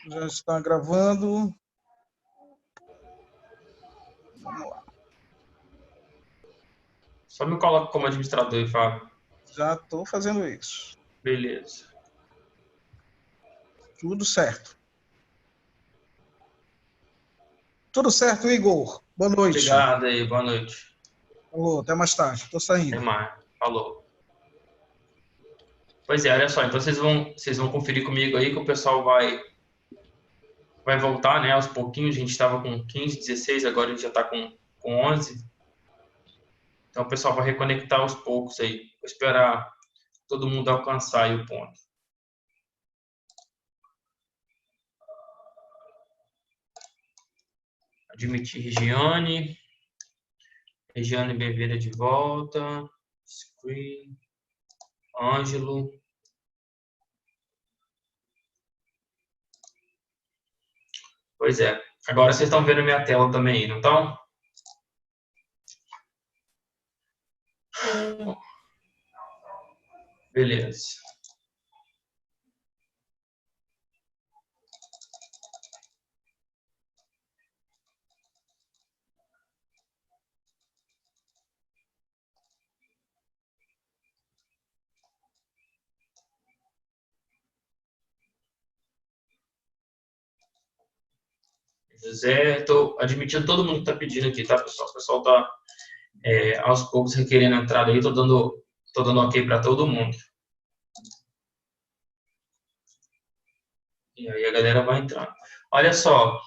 Já está gravando. Vamos lá. Só me coloca como administrador e Fábio. Já estou fazendo isso. Beleza. Tudo certo. Tudo certo, Igor? Boa noite. Obrigado aí, boa noite. Falou, até mais tarde. Estou Até saindo. mais. Falou. Pois é, olha só, então vocês vão conferir comigo aí que o pessoal vai voltar, né, aos pouquinhos. A gente estava com 15, 16, agora a gente já está com 11. Então o pessoal vai reconectar aos poucos aí. Vou esperar todo mundo alcançar aí o ponto. Admitir Regiane. Regiane bem-vinda de volta. Screen. Ângelo. Pois é. Agora vocês estão vendo minha tela também, não estão? Beleza. José, estou admitindo todo mundo que está pedindo aqui, tá, pessoal? O pessoal está aos poucos requerendo a entrada aí, estou dando ok para todo mundo. E aí a galera vai entrando. Olha só,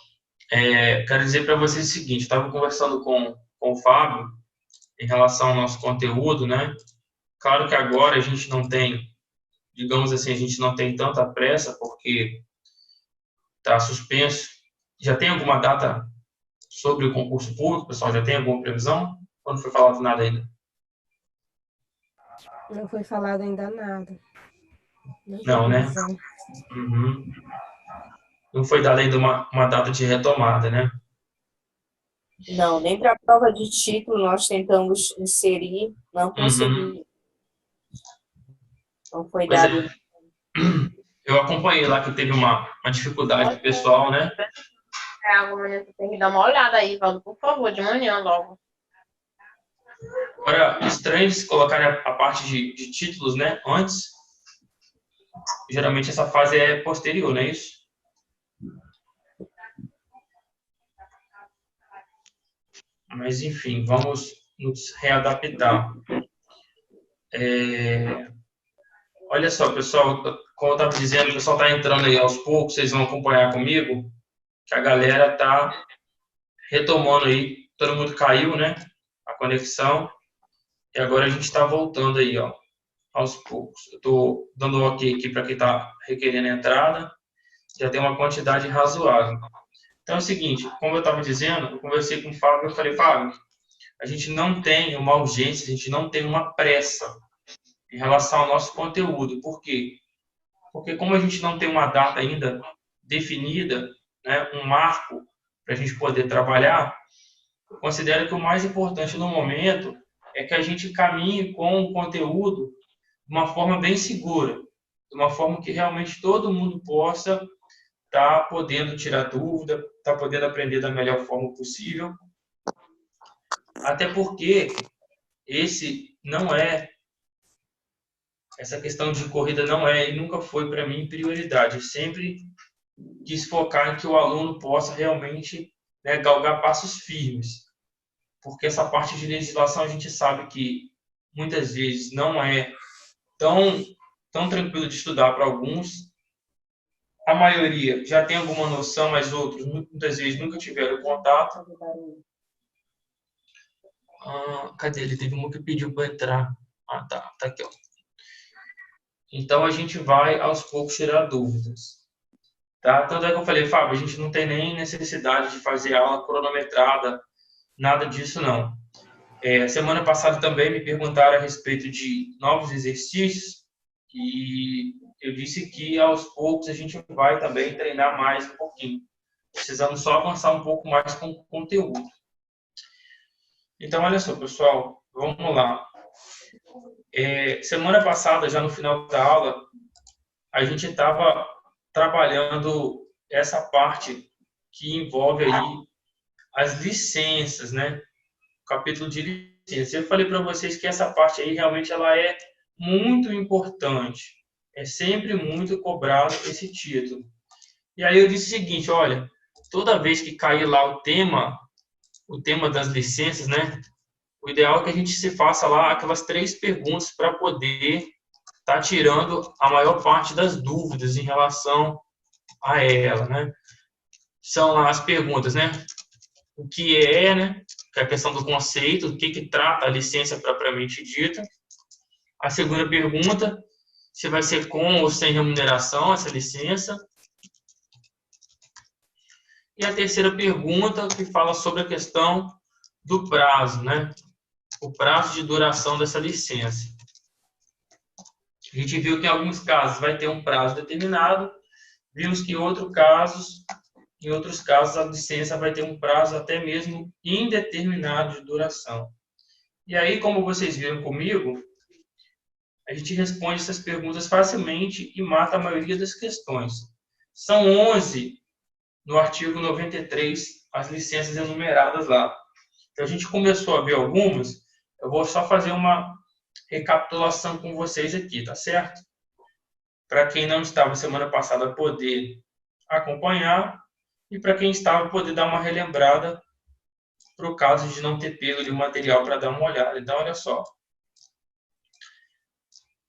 quero dizer para vocês o seguinte, estava conversando com o Fábio em relação ao nosso conteúdo, né? Claro que agora a gente não tem, digamos assim, a gente não tem tanta pressa, porque está suspenso. Já tem alguma data sobre o concurso público, pessoal? Já tem alguma previsão? Ou não foi falado nada ainda? Não foi falado ainda nada. Não, né? Uhum. Não foi dada ainda uma data de retomada, né? Não, nem para a prova de título nós tentamos inserir, não Uhum. consegui. Não foi Pois dado. é. Eu acompanhei lá que teve uma dificuldade pessoal, né? Amanhã você tem que dar uma olhada aí, Valdo, por favor, de manhã logo. Agora, estranho se colocarem a parte de títulos, né? Antes. Geralmente essa fase é posterior, não é isso? Mas, enfim, vamos nos readaptar. Olha só, pessoal, como eu estava dizendo, o pessoal está entrando aí aos poucos, vocês vão acompanhar comigo, que a galera está retomando aí, todo mundo caiu, né? A conexão, e agora a gente está voltando aí, ó, aos poucos. Eu estou dando um ok aqui para quem está requerendo a entrada, já tem uma quantidade razoável. Então é o seguinte, como eu estava dizendo, eu conversei com o Fábio, eu falei, Fábio, a gente não tem uma urgência, a gente não tem uma pressa em relação ao nosso conteúdo. Por quê? Porque como a gente não tem uma data ainda definida, né, um marco para a gente poder trabalhar, eu considero que o mais importante no momento é que a gente caminhe com o conteúdo de uma forma bem segura, de uma forma que realmente todo mundo possa estar podendo tirar dúvida, estar podendo aprender da melhor forma possível. Até porque essa questão de corrida não é e nunca foi para mim prioridade. Eu sempre quis focar em que o aluno possa realmente, né, galgar passos firmes. Porque essa parte de legislação a gente sabe que muitas vezes não é tão tranquilo de estudar para alguns. A maioria já tem alguma noção, mas outros muitas vezes nunca tiveram contato. Cadê ele? Teve um que pediu para entrar. Tá aqui, ó. Então a gente vai aos poucos tirar dúvidas. Tá? Tanto é que eu falei, Fábio, a gente não tem nem necessidade de fazer aula cronometrada, nada disso não. Semana passada também me perguntaram a respeito de novos exercícios e eu disse que aos poucos a gente vai também treinar mais um pouquinho. Precisamos só avançar um pouco mais com o conteúdo. Então, olha só, pessoal, vamos lá. Semana passada, já no final da aula, a gente estava trabalhando essa parte que envolve aí as licenças, né? O capítulo de licença. Eu falei para vocês que essa parte aí realmente ela é muito importante. É sempre muito cobrado esse título. E aí eu disse o seguinte, olha, toda vez que cair lá o tema das licenças, né? O ideal é que a gente se faça lá aquelas 3 perguntas para poder estar tirando a maior parte das dúvidas em relação a ela, né? São lá as perguntas, né? O que é, né? Que é a questão do conceito, o que trata a licença propriamente dita. A segunda pergunta, se vai ser com ou sem remuneração essa licença. E a terceira pergunta, que fala sobre a questão do prazo, né? O prazo de duração dessa licença. A gente viu que em alguns casos vai ter um prazo determinado, vimos que em outros casos a licença vai ter um prazo até mesmo indeterminado de duração. E aí, como vocês viram comigo, a gente responde essas perguntas facilmente e mata a maioria das questões. São 11 no artigo 93, as licenças enumeradas lá. Então, a gente começou a ver algumas, eu vou só fazer uma recapitulação com vocês aqui, tá certo? Para quem não estava semana passada poder acompanhar e para quem estava poder dar uma relembrada para o caso de não ter pego de material para dar uma olhada. Então, olha só.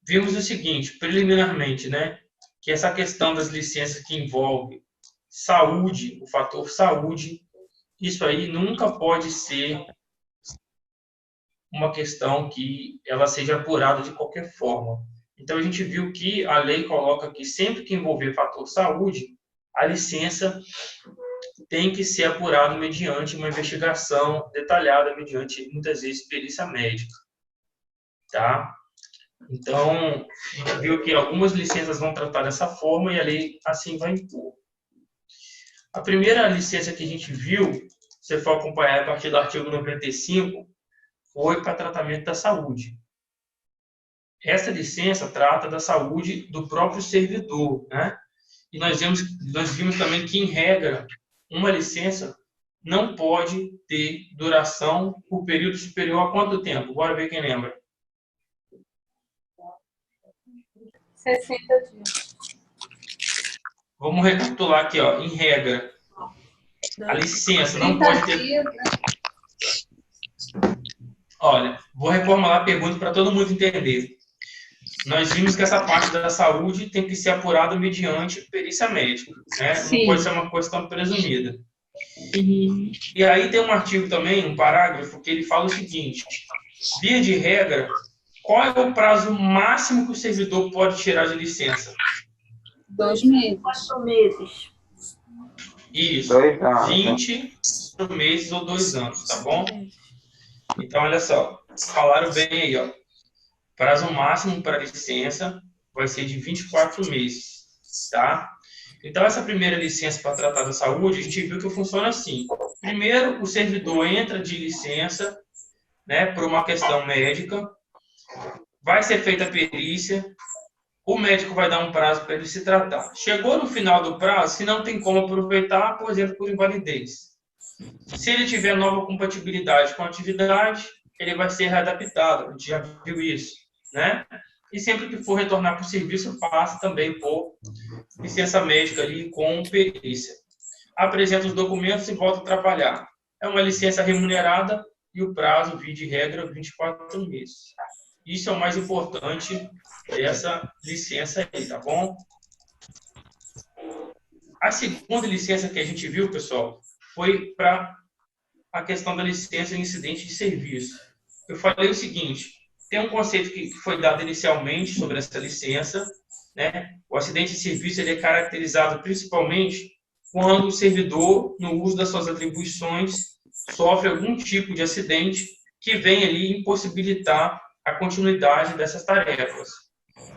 Vimos o seguinte, preliminarmente, né? Que essa questão das licenças que envolve saúde, o fator saúde, isso aí nunca pode ser uma questão que ela seja apurada de qualquer forma. Então, a gente viu que a lei coloca que sempre que envolver fator saúde, a licença tem que ser apurada mediante uma investigação detalhada, mediante, muitas vezes, perícia médica. Tá? Então, a gente viu que algumas licenças vão tratar dessa forma e a lei assim vai impor. A primeira licença que a gente viu, se você for acompanhar a partir do artigo 95, foi para tratamento da saúde. Essa licença trata da saúde do próprio servidor, né? E nós vimos também que, em regra, uma licença não pode ter duração por período superior a quanto tempo? Bora ver quem lembra. 60 dias. Vamos recapitular aqui, ó. Em regra, a licença não pode ter... dias, né? Olha, vou reformular a pergunta para todo mundo entender. Nós vimos que essa parte da saúde tem que ser apurada mediante perícia médica, né? Sim. Não pode ser uma questão presumida. Uhum. E aí tem um artigo também, um parágrafo, que ele fala o seguinte: via de regra, qual é o prazo máximo que o servidor pode tirar de licença? 2 meses. 4 meses. Isso, 2 anos. 20 meses ou 2 anos, tá bom? Então, olha só, falaram bem aí, ó. Prazo máximo para licença vai ser de 24 meses, tá? Então, essa primeira licença para tratar da saúde, a gente viu que funciona assim. Primeiro, o servidor entra de licença, né, por uma questão médica, vai ser feita a perícia, o médico vai dar um prazo para ele se tratar. Chegou no final do prazo, se não tem como aproveitar, por exemplo, por invalidez. Se ele tiver nova compatibilidade com a atividade, ele vai ser readaptado, a gente já viu isso, né? E sempre que for retornar para o serviço, passa também por licença médica ali com perícia. Apresenta os documentos e volta a trabalhar. É uma licença remunerada e o prazo, via de regra, 24 meses. Isso é o mais importante dessa licença aí, tá bom? A segunda licença que a gente viu, pessoal, foi para a questão da licença em incidente de serviço. Eu falei o seguinte, tem um conceito que foi dado inicialmente sobre essa licença, né? O acidente de serviço ele é caracterizado principalmente quando o servidor, no uso das suas atribuições, sofre algum tipo de acidente que vem ali impossibilitar a continuidade dessas tarefas.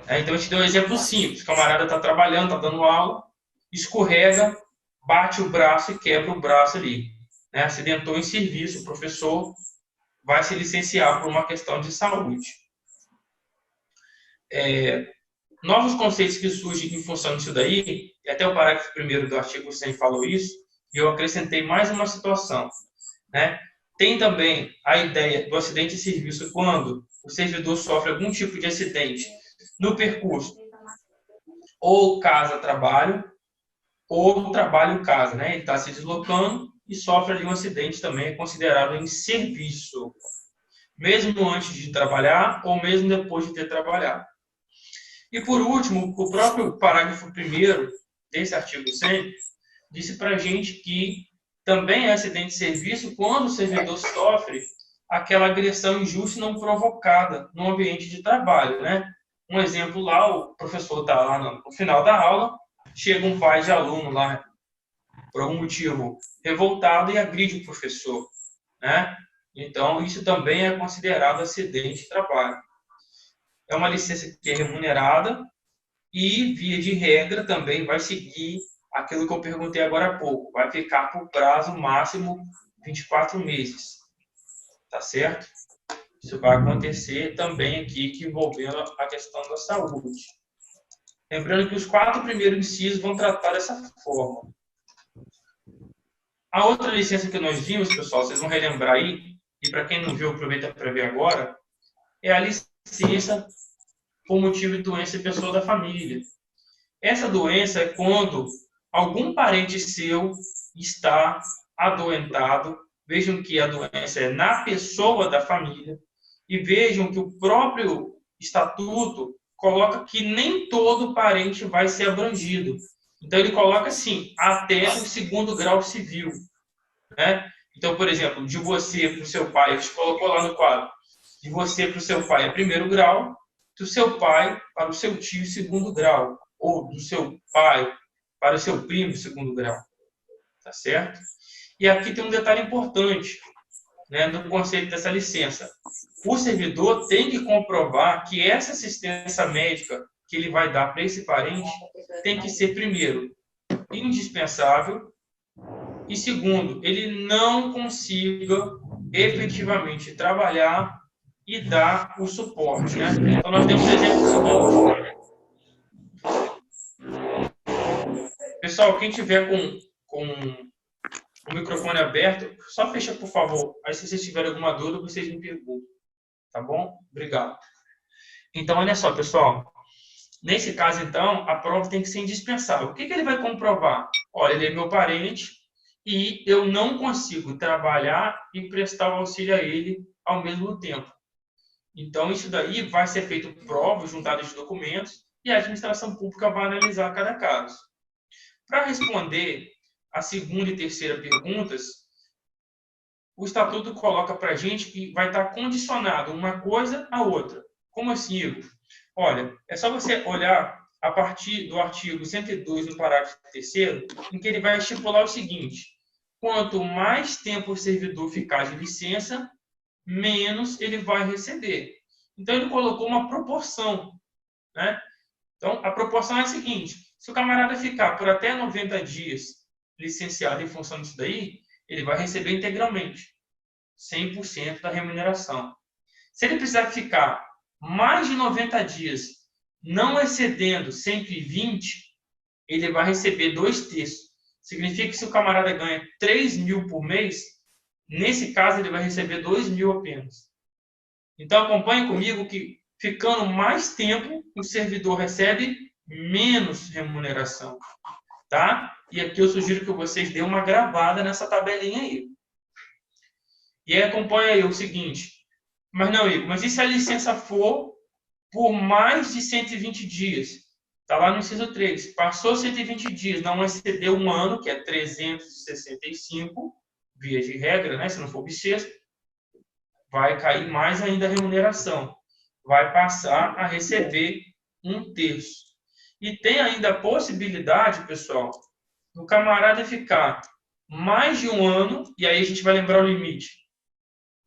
Então, a gente deu um exemplo simples. O camarada está trabalhando, está dando aula, escorrega, bate o braço e quebra o braço ali. Acidentou em serviço, o professor vai se licenciar por uma questão de saúde. novos conceitos que surgem em função disso daí, e até o parágrafo 1º do artigo 100 falou isso, e eu acrescentei mais uma situação, né? Tem também a ideia do acidente de serviço quando o servidor sofre algum tipo de acidente no percurso ou casa-trabalho, ou trabalho-casa, né? Ele está se deslocando e sofre ali um acidente também, é considerado em serviço, mesmo antes de trabalhar ou mesmo depois de ter trabalhado. E por último, o próprio parágrafo 1º desse artigo 100 disse para a gente que também é acidente de serviço quando o servidor sofre aquela agressão injusta e não provocada no ambiente de trabalho, né? Um exemplo lá, o professor está lá no final da aula, chega um pai de aluno lá, por algum motivo, revoltado e agride o professor, né? Então, isso também é considerado acidente de trabalho. É uma licença que é remunerada e, via de regra, também vai seguir aquilo que eu perguntei agora há pouco. Vai ficar por prazo máximo 24 meses. Tá certo? Isso vai acontecer também aqui, que envolvendo a questão da saúde. Lembrando que os 4 primeiros incisos vão tratar dessa forma. A outra licença que nós vimos, pessoal, vocês vão relembrar aí, e para quem não viu, aproveita para ver agora, é a licença por motivo de doença e pessoa da família. Essa doença é quando algum parente seu está adoentado, vejam que a doença é na pessoa da família, e vejam que o próprio estatuto coloca que nem todo parente vai ser abrangido. Então, ele coloca assim, até o 2º grau civil, né? Então, por exemplo, de você para o seu pai, a gente colocou lá no quadro, de você para o seu pai é 1º grau, do seu pai para o seu tio 2º grau, ou do seu pai para o seu primo 2º grau, tá certo? E aqui tem um detalhe importante, né, no conceito dessa licença. O servidor tem que comprovar que essa assistência médica que ele vai dar para esse parente tem que ser, primeiro, indispensável, e segundo, ele não consiga efetivamente trabalhar e dar o suporte, né? Então, nós temos exemplo seguinte. Pessoal, quem tiver com o microfone aberto, só fecha, por favor. Aí, se vocês tiverem alguma dúvida, vocês me perguntam. Tá bom? Obrigado. Então, olha só, pessoal. Nesse caso, então, a prova tem que ser indispensável. O que ele vai comprovar? Olha, ele é meu parente e eu não consigo trabalhar e prestar o auxílio a ele ao mesmo tempo. Então, isso daí vai ser feito prova, juntada de documentos, e a administração pública vai analisar cada caso. Para responder a segunda e terceira perguntas, o Estatuto coloca para a gente que vai estar condicionado uma coisa à outra. Como assim, Igor? Olha, é só você olhar a partir do artigo 102, no parágrafo 3º, em que ele vai estipular o seguinte: quanto mais tempo o servidor ficar de licença, menos ele vai receber. Então, ele colocou uma proporção, né? Então, a proporção é a seguinte: se o camarada ficar por até 90 dias licenciado em função disso daí, ele vai receber integralmente 100% da remuneração. Se ele precisar ficar mais de 90 dias, não excedendo 120, ele vai receber 2/3. Significa que se o camarada ganha 3.000 por mês, nesse caso ele vai receber 2.000 apenas. Então, acompanhe comigo que, ficando mais tempo, o servidor recebe menos remuneração. Tá? E aqui eu sugiro que vocês dêem uma gravada nessa tabelinha aí. E aí acompanha aí o seguinte: mas não, Igor, mas e se a licença for por mais de 120 dias? Está lá no inciso 3. Passou 120 dias, não excedeu um ano, que é 365, via de regra, né? Se não for bissexto, vai cair mais ainda a remuneração. Vai passar a receber 1/3. E tem ainda a possibilidade, pessoal, do camarada ficar mais de um ano, e aí a gente vai lembrar o limite: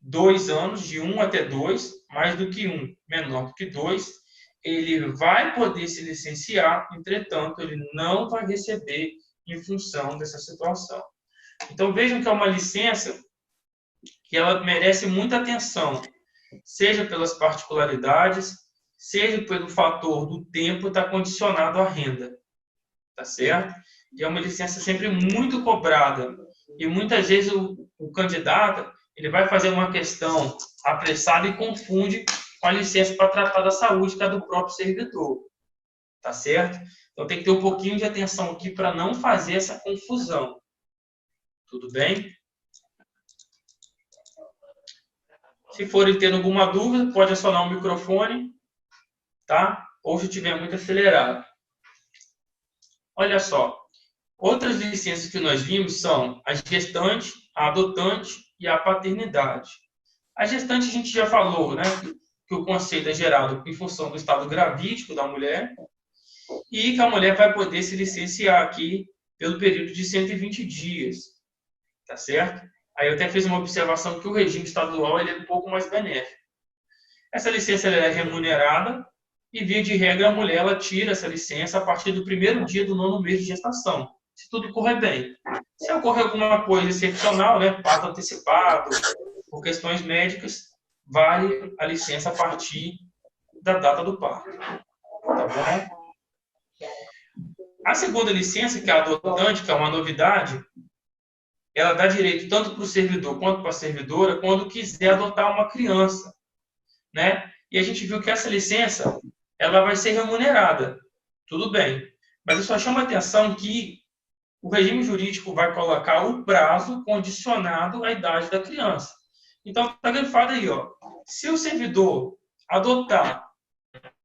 2 anos, de 1 até 2, mais do que 1, menor do que 2, ele vai poder se licenciar, entretanto, ele não vai receber em função dessa situação. Então, vejam que é uma licença que ela merece muita atenção, seja pelas particularidades, seja pelo fator do tempo, está condicionado à renda. Tá certo? E é uma licença sempre muito cobrada. E muitas vezes o candidato ele vai fazer uma questão apressada e confunde com a licença para tratar da saúde, que é do próprio servidor. Tá certo? Então tem que ter um pouquinho de atenção aqui para não fazer essa confusão. Tudo bem? Se forem tendo alguma dúvida, pode acionar o microfone, tá? Ou se estiver muito acelerado. Olha só, outras licenças que nós vimos são a gestante, a adotante e a paternidade. A gestante a gente já falou, né? Que o conceito é gerado em função do estado gravídico da mulher e que a mulher vai poder se licenciar aqui pelo período de 120 dias, tá certo? Aí eu até fiz uma observação que o regime estadual ele é um pouco mais benéfico. Essa licença ela é remunerada e, via de regra, a mulher ela tira essa licença a partir do primeiro dia do 9º mês de gestação, se tudo correr bem. Se ocorrer alguma coisa excepcional, né, parto antecipado, por questões médicas, vale a licença a partir da data do parto. Tá bom? A segunda licença, que é a adotante, que é uma novidade, ela dá direito tanto para o servidor quanto para a servidora quando quiser adotar uma criança, né? E a gente viu que essa licença ela vai ser remunerada. Tudo bem. Mas eu só chamo a atenção que o regime jurídico vai colocar o prazo condicionado à idade da criança. Então, está grifado aí, ó. Se o servidor adotar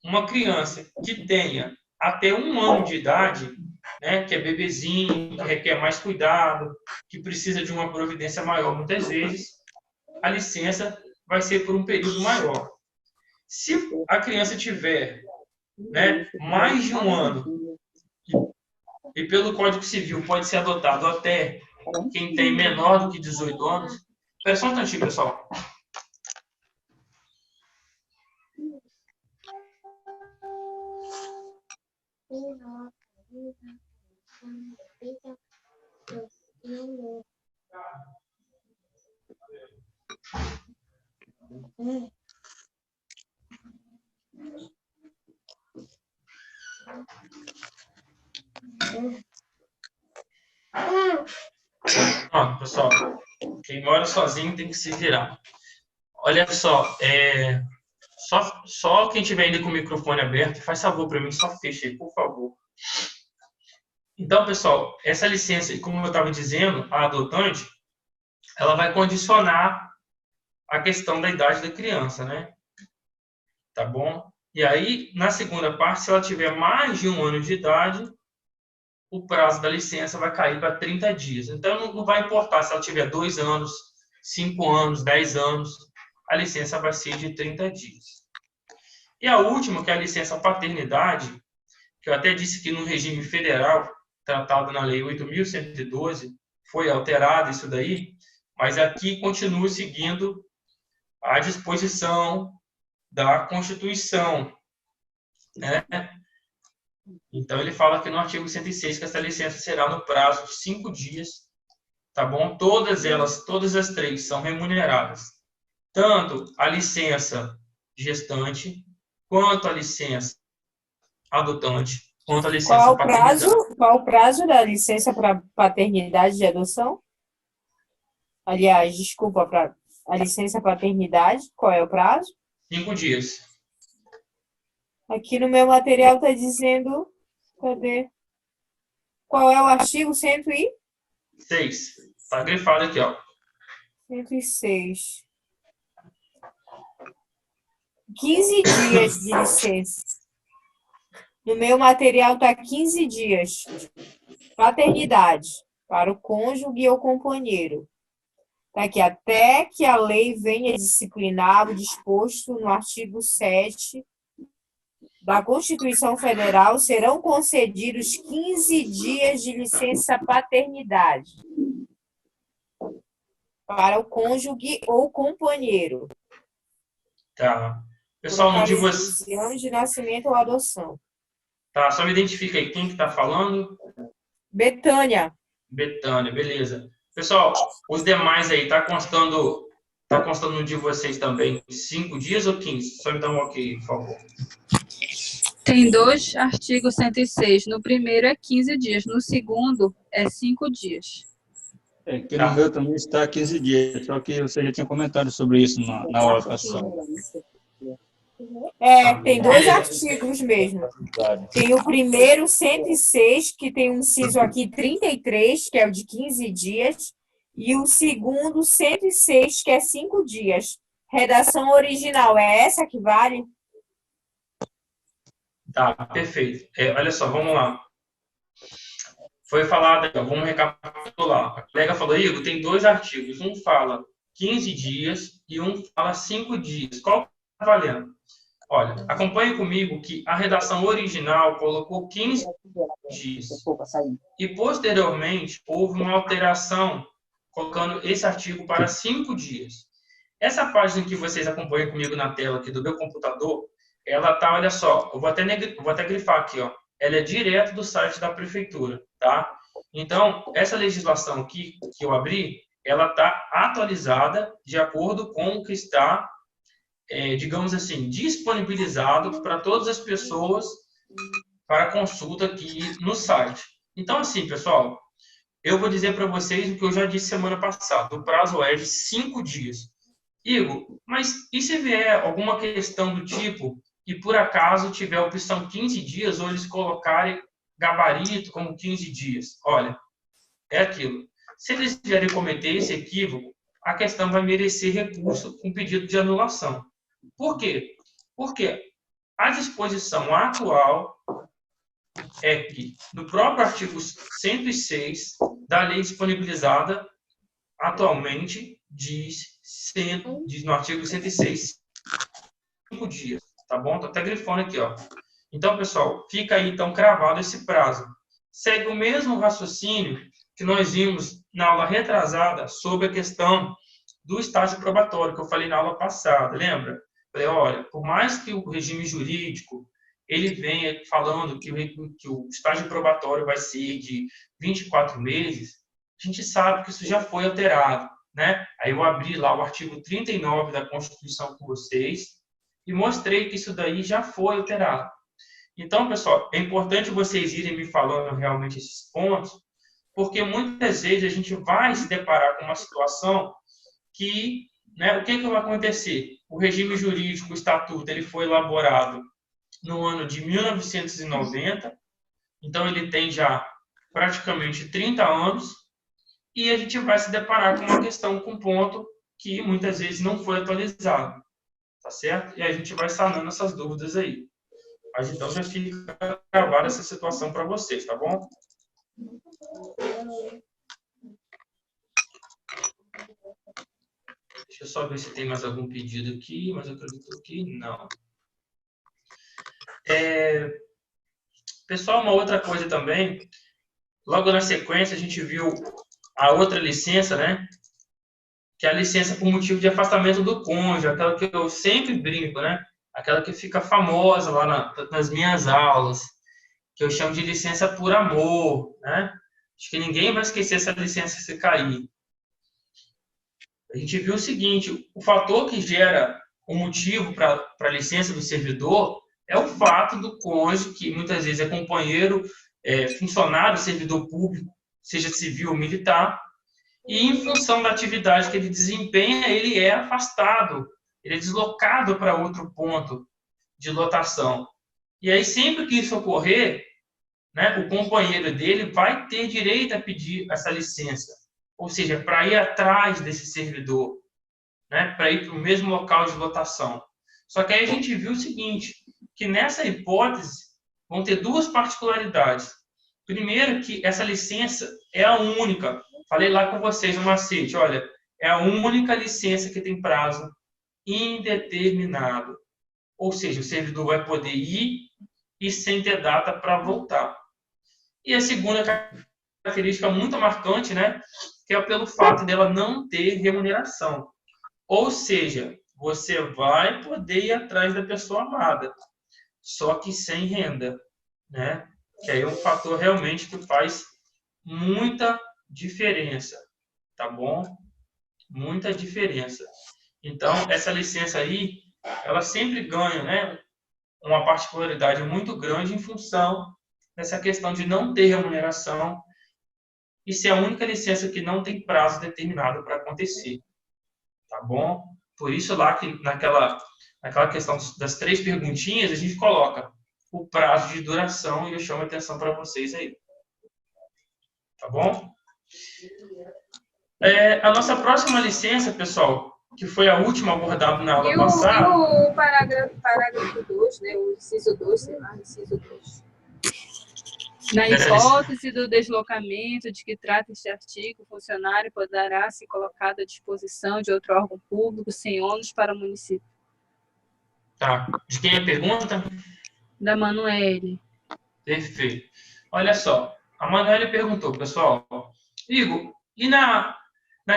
uma criança que tenha até 1 ano de idade, né, que é bebezinho, que requer mais cuidado, que precisa de uma providência maior, muitas vezes, a licença vai ser por um período maior. Se a criança tiver, né, mais de 1 ano, e pelo Código Civil pode ser adotado até quem tem menor do que 18 anos. Espera só um instantinho, pessoal. Pessoal, quem mora sozinho tem que se virar. Olha só, só quem tiver ainda com o microfone aberto, faz favor para mim, só fecha aí, por favor. Então, pessoal, essa licença, como eu estava dizendo, a adotante, ela vai condicionar a questão da idade da criança, né? Tá bom? E aí, na segunda parte, se ela tiver mais de 1 ano de idade, o prazo da licença vai cair para 30 dias. Então, não vai importar se ela tiver 2 anos, 5 anos, 10 anos, a licença vai ser de 30 dias. E a última, que é a licença paternidade, que eu até disse que no regime federal, tratado na Lei 8.112, foi alterado isso daí, mas aqui continua seguindo a disposição da Constituição, né? Então, ele fala aqui no artigo 106 que essa licença será no prazo de 5 dias, tá bom? Todas as 3 são remuneradas. Tanto a licença gestante, quanto a licença adotante, quanto a licença paternidade. Qual o prazo da licença para paternidade de adoção? Aliás, desculpa, para a licença paternidade, qual é o prazo? 5 dias. Aqui no meu material está dizendo, cadê? Qual é o artigo 106? está grifado aqui, ó. 106. 15 dias de licença. No meu material está 15 dias. Paternidade para o cônjuge ou companheiro. Está aqui, até que a lei venha disciplinar o disposto no artigo 7 da Constituição Federal, serão concedidos 15 dias de licença paternidade para o cônjuge ou companheiro. Tá. Pessoal, onde Por você... ocasião de nascimento ou adoção. Tá, só me identifica aí quem que tá falando. Betânia. Betânia, beleza. Pessoal, os demais aí, tá constando Está constando no de vocês também 5 dias ou 15? Só me dá um ok, por favor. Tem dois artigos 106. No primeiro é 15 dias, no segundo é 5 dias. Que no meu também está 15 dias, só que você já tinha comentado sobre isso na aula passada. Tem dois artigos mesmo. Tem o primeiro, 106, que tem um inciso aqui 33, que é o de 15 dias, e o segundo, 106, que é 5 dias. Redação original, é essa que vale? Tá, perfeito. Olha só, vamos lá. Foi falado, vamos recapitular. A colega falou, Igor, tem dois artigos. Um fala 15 dias e um fala 5 dias. Qual está valendo? Olha, acompanhe comigo que a redação original colocou 15 dias. E, posteriormente, houve uma alteração colocando esse artigo para 5 dias. Essa página que vocês acompanham comigo na tela aqui do meu computador, ela tá, olha só, eu vou até grifar aqui, ó. Ela é direto do site da prefeitura, tá? Então, essa legislação aqui que eu abri, ela está atualizada de acordo com o que está, digamos assim, disponibilizado para todas as pessoas para consulta aqui no site. Então, assim, pessoal, eu vou dizer para vocês o que eu já disse semana passada. O prazo é de 5 dias. Igor, mas e se vier alguma questão do tipo e por acaso tiver a opção 15 dias ou eles colocarem gabarito como 15 dias? Olha, é aquilo. Se eles vierem cometer esse equívoco, a questão vai merecer recurso com pedido de anulação. Por quê? Porque a disposição atual é que, no próprio artigo 106 da lei disponibilizada, atualmente, diz no artigo 106, 5 dias, tá bom? Estou até grifando aqui, ó. Então, pessoal, fica aí, então, cravado esse prazo. Segue o mesmo raciocínio que nós vimos na aula retrasada sobre a questão do estágio probatório, que eu falei na aula passada, lembra? Falei, olha, por mais que o regime jurídico ele venha falando que o estágio probatório vai ser de 24 meses, a gente sabe que isso já foi alterado, né? Aí eu abri lá o artigo 39 da Constituição com vocês e mostrei que isso daí já foi alterado. Então, pessoal, é importante vocês irem me falando realmente esses pontos, porque muitas vezes a gente vai se deparar com uma situação que, né, o que vai acontecer? O regime jurídico, o estatuto, ele foi elaborado no ano de 1990, então ele tem já praticamente 30 anos, e a gente vai se deparar com uma questão, com um ponto que muitas vezes não foi atualizado, tá certo? E a gente vai sanando essas dúvidas aí. Mas então já fica gravada essa situação para vocês, tá bom? Deixa eu só ver se tem mais algum pedido aqui, mas eu acredito que não. Pessoal, uma outra coisa também, logo na sequência a gente viu a outra licença, né? Que é a licença por motivo de afastamento do cônjuge, aquela que eu sempre brinco, né? Aquela que fica famosa lá nas minhas aulas, que eu chamo de licença por amor, né? Acho que ninguém vai esquecer essa licença se cair. A gente viu o seguinte, o fator que gera o motivo para a licença do servidor é o fato do cônjuge, que muitas vezes é companheiro, funcionário, servidor público, seja civil ou militar, e em função da atividade que ele desempenha, ele é afastado, ele é deslocado para outro ponto de lotação. E aí, sempre que isso ocorrer, né, o companheiro dele vai ter direito a pedir essa licença, ou seja, para ir atrás desse servidor, né, para ir para o mesmo local de lotação. Só que aí a gente viu o seguinte, que nessa hipótese vão ter duas particularidades. Primeiro, que essa licença é a única. Falei lá com vocês no macete, olha, é a única licença que tem prazo indeterminado. Ou seja, o servidor vai poder ir e sem ter data para voltar. E a segunda característica muito marcante, né, que é pelo fato dela não ter remuneração. Ou seja, você vai poder ir atrás da pessoa amada, só que sem renda, né? Que aí é um fator realmente que faz muita diferença, tá bom? Muita diferença. Então, essa licença aí, ela sempre ganha, né, uma particularidade muito grande em função dessa questão de não ter remuneração e ser a única licença que não tem prazo determinado para acontecer, tá bom? Por isso lá que naquela questão das 3 perguntinhas, a gente coloca o prazo de duração e eu chamo a atenção para vocês aí, tá bom? A nossa próxima licença, pessoal, que foi a última abordada na aula passada. E o parágrafo 2, né? O inciso 2, sei lá, inciso 2. Na hipótese do deslocamento de que trata este artigo, o funcionário poderá ser colocado à disposição de outro órgão público sem ônus para o município. Tá. De quem é a pergunta? Da Manoele. Perfeito. Olha só, a Manoele perguntou, pessoal, Igor, e na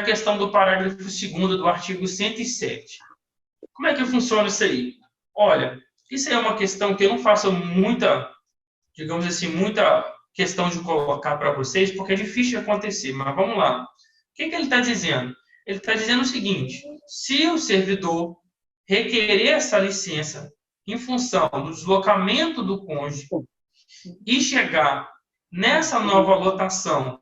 questão do parágrafo 2º do artigo 107, como é que funciona isso aí? Olha, isso aí é uma questão que eu não faço muita, digamos assim, muita questão de colocar para vocês, porque é difícil de acontecer, mas vamos lá. O que ele está dizendo? Ele está dizendo o seguinte, se o servidor requerer essa licença em função do deslocamento do cônjuge e chegar nessa nova lotação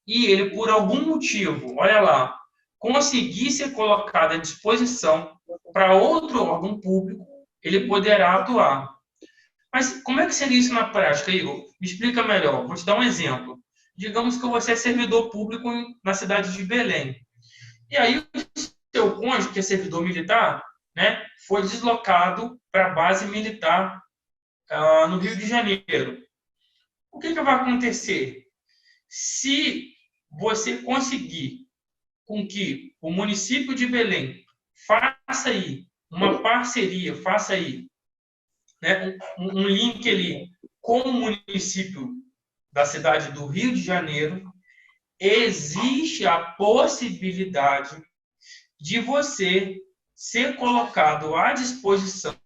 e ele, por algum motivo, olha lá, conseguir ser colocado à disposição para outro órgão público, ele poderá atuar. Mas como é que seria isso na prática, Igor? Me explica melhor. Vou te dar um exemplo. Digamos que você é servidor público na cidade de Belém. E aí o seu cônjuge, que é servidor militar, né, foi deslocado para a base militar no Rio de Janeiro. O que vai acontecer? Se você conseguir com que o município de Belém faça aí uma parceria, faça aí, né, um link ali com o município da cidade do Rio de Janeiro, existe a possibilidade de você ser colocado à disposição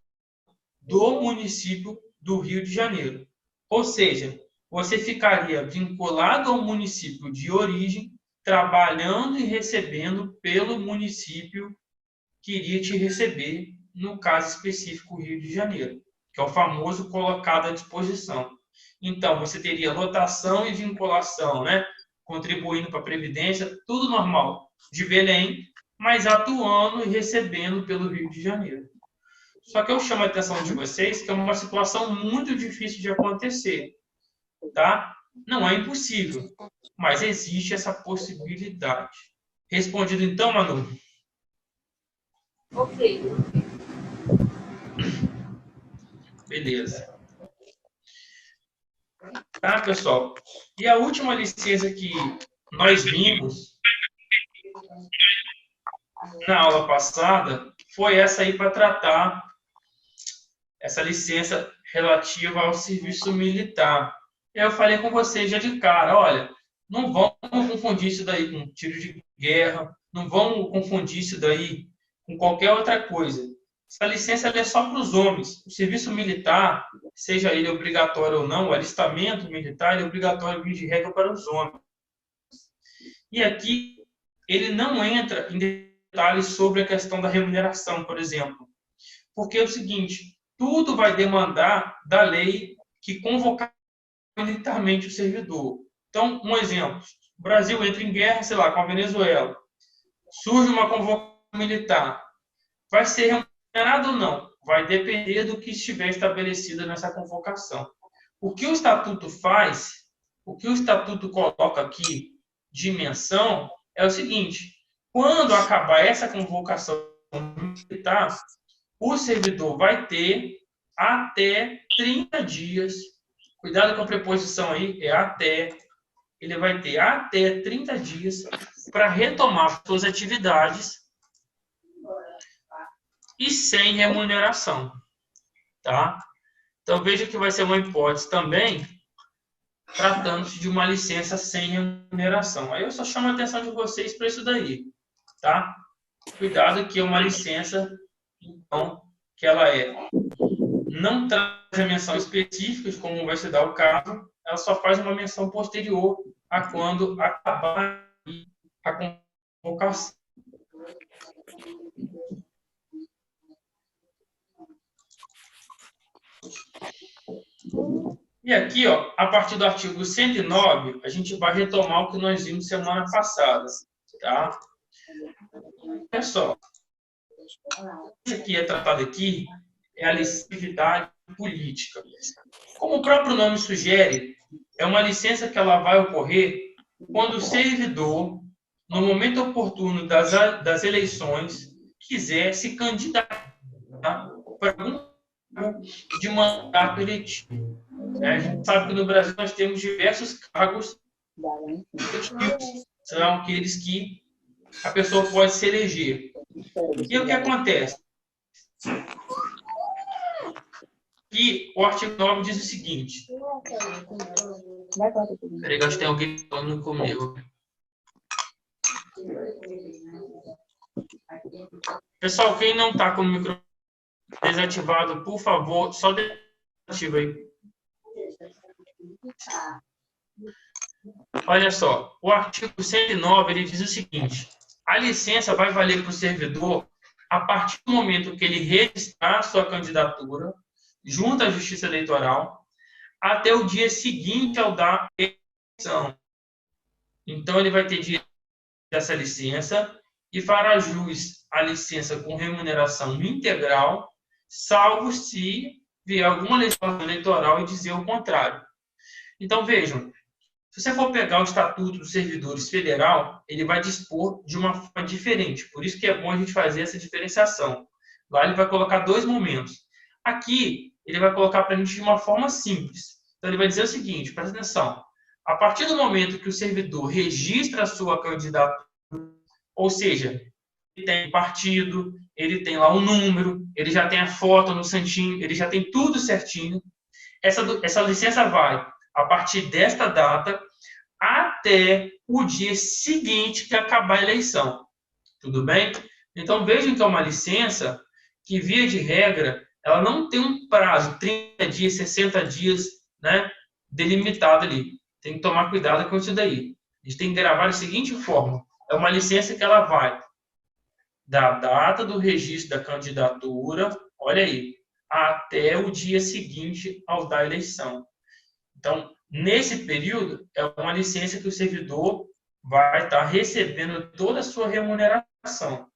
do município do Rio de Janeiro. Ou seja, você ficaria vinculado ao município de origem, trabalhando e recebendo pelo município que iria te receber, no caso específico, Rio de Janeiro, que é o famoso colocado à disposição. Então, você teria lotação e vinculação, né? Contribuindo para a Previdência, tudo normal, de Belém, mas atuando e recebendo pelo Rio de Janeiro. Só que eu chamo a atenção de vocês que é uma situação muito difícil de acontecer, tá? Não é impossível, mas existe essa possibilidade. Respondido então, Manu? Ok. Beleza. Tá, pessoal? E a última licença que nós vimos na aula passada foi essa aí para tratar essa licença relativa ao serviço militar. Eu falei com vocês já de cara, olha, não vamos confundir isso daí com tiro de guerra, não vamos confundir isso daí com qualquer outra coisa. Essa licença é só para os homens. O serviço militar, seja ele obrigatório ou não, o alistamento militar é obrigatório de regra para os homens. E aqui ele não entra em detalhes sobre a questão da remuneração, por exemplo. Porque é o seguinte, tudo vai demandar da lei que convocar militarmente o servidor. Então, um exemplo, o Brasil entra em guerra, sei lá, com a Venezuela, surge uma convocação militar, vai ser remunerado ou não? Vai depender do que estiver estabelecido nessa convocação. O que o Estatuto faz, o que o Estatuto coloca aqui de menção, é o seguinte, quando acabar essa convocação militar, o servidor vai ter até 30 dias, cuidado com a preposição aí, é até, ele vai ter até 30 dias para retomar suas atividades e sem remuneração, tá? Então, veja que vai ser uma hipótese também, tratando-se de uma licença sem remuneração. Aí eu só chamo a atenção de vocês para isso daí, tá? Cuidado que é uma licença, então, que ela não traz a menção específica de como vai se dar o caso, ela só faz uma menção posterior a quando acabar a convocação. E aqui, ó, a partir do artigo 109, a gente vai retomar o que nós vimos semana passada, tá? Olha só, isso aqui é tratado aqui é a licenciabilidade política. Como o próprio nome sugere, é uma licença que ela vai ocorrer quando o servidor, no momento oportuno das eleições, quiser se candidatar para algum cargo de mandato eletivo. A gente sabe que no Brasil nós temos diversos cargos eletivos, são aqueles que a pessoa pode se eleger. E o que acontece? E o artigo 9 diz o seguinte. Peraí, que acho que tem alguém falando comigo. Pessoal, quem não está com o microfone desativado, por favor, só desativa aí. Olha só, o artigo 109 ele diz o seguinte: a licença vai valer para o servidor a partir do momento que ele registrar sua candidatura junto à Justiça Eleitoral até o dia seguinte ao da eleição. Então, ele vai ter direito a essa licença e fará jus à licença com remuneração integral, salvo se vier alguma legislação eleitoral e dizer o contrário. Então, vejam, se você for pegar o Estatuto dos Servidores Federal, ele vai dispor de uma forma diferente. Por isso que é bom a gente fazer essa diferenciação. Lá ele vai colocar dois momentos. Aqui, ele vai colocar para a gente de uma forma simples. Então, ele vai dizer o seguinte, presta atenção. A partir do momento que o servidor registra a sua candidatura, ou seja, ele tem partido, ele tem lá um número, ele já tem a foto no santinho, ele já tem tudo certinho. Essa licença vai a partir desta data até o dia seguinte que acabar a eleição. Tudo bem? Então, vejam que é uma licença que, via de regra, ela não tem um prazo, 30 dias, 60 dias, né, delimitado ali. Tem que tomar cuidado com isso daí. A gente tem que gravar da seguinte forma. É uma licença que ela vai da data do registro da candidatura, olha aí, até o dia seguinte ao da eleição. Então, nesse período, é uma licença que o servidor vai estar recebendo toda a sua remuneração,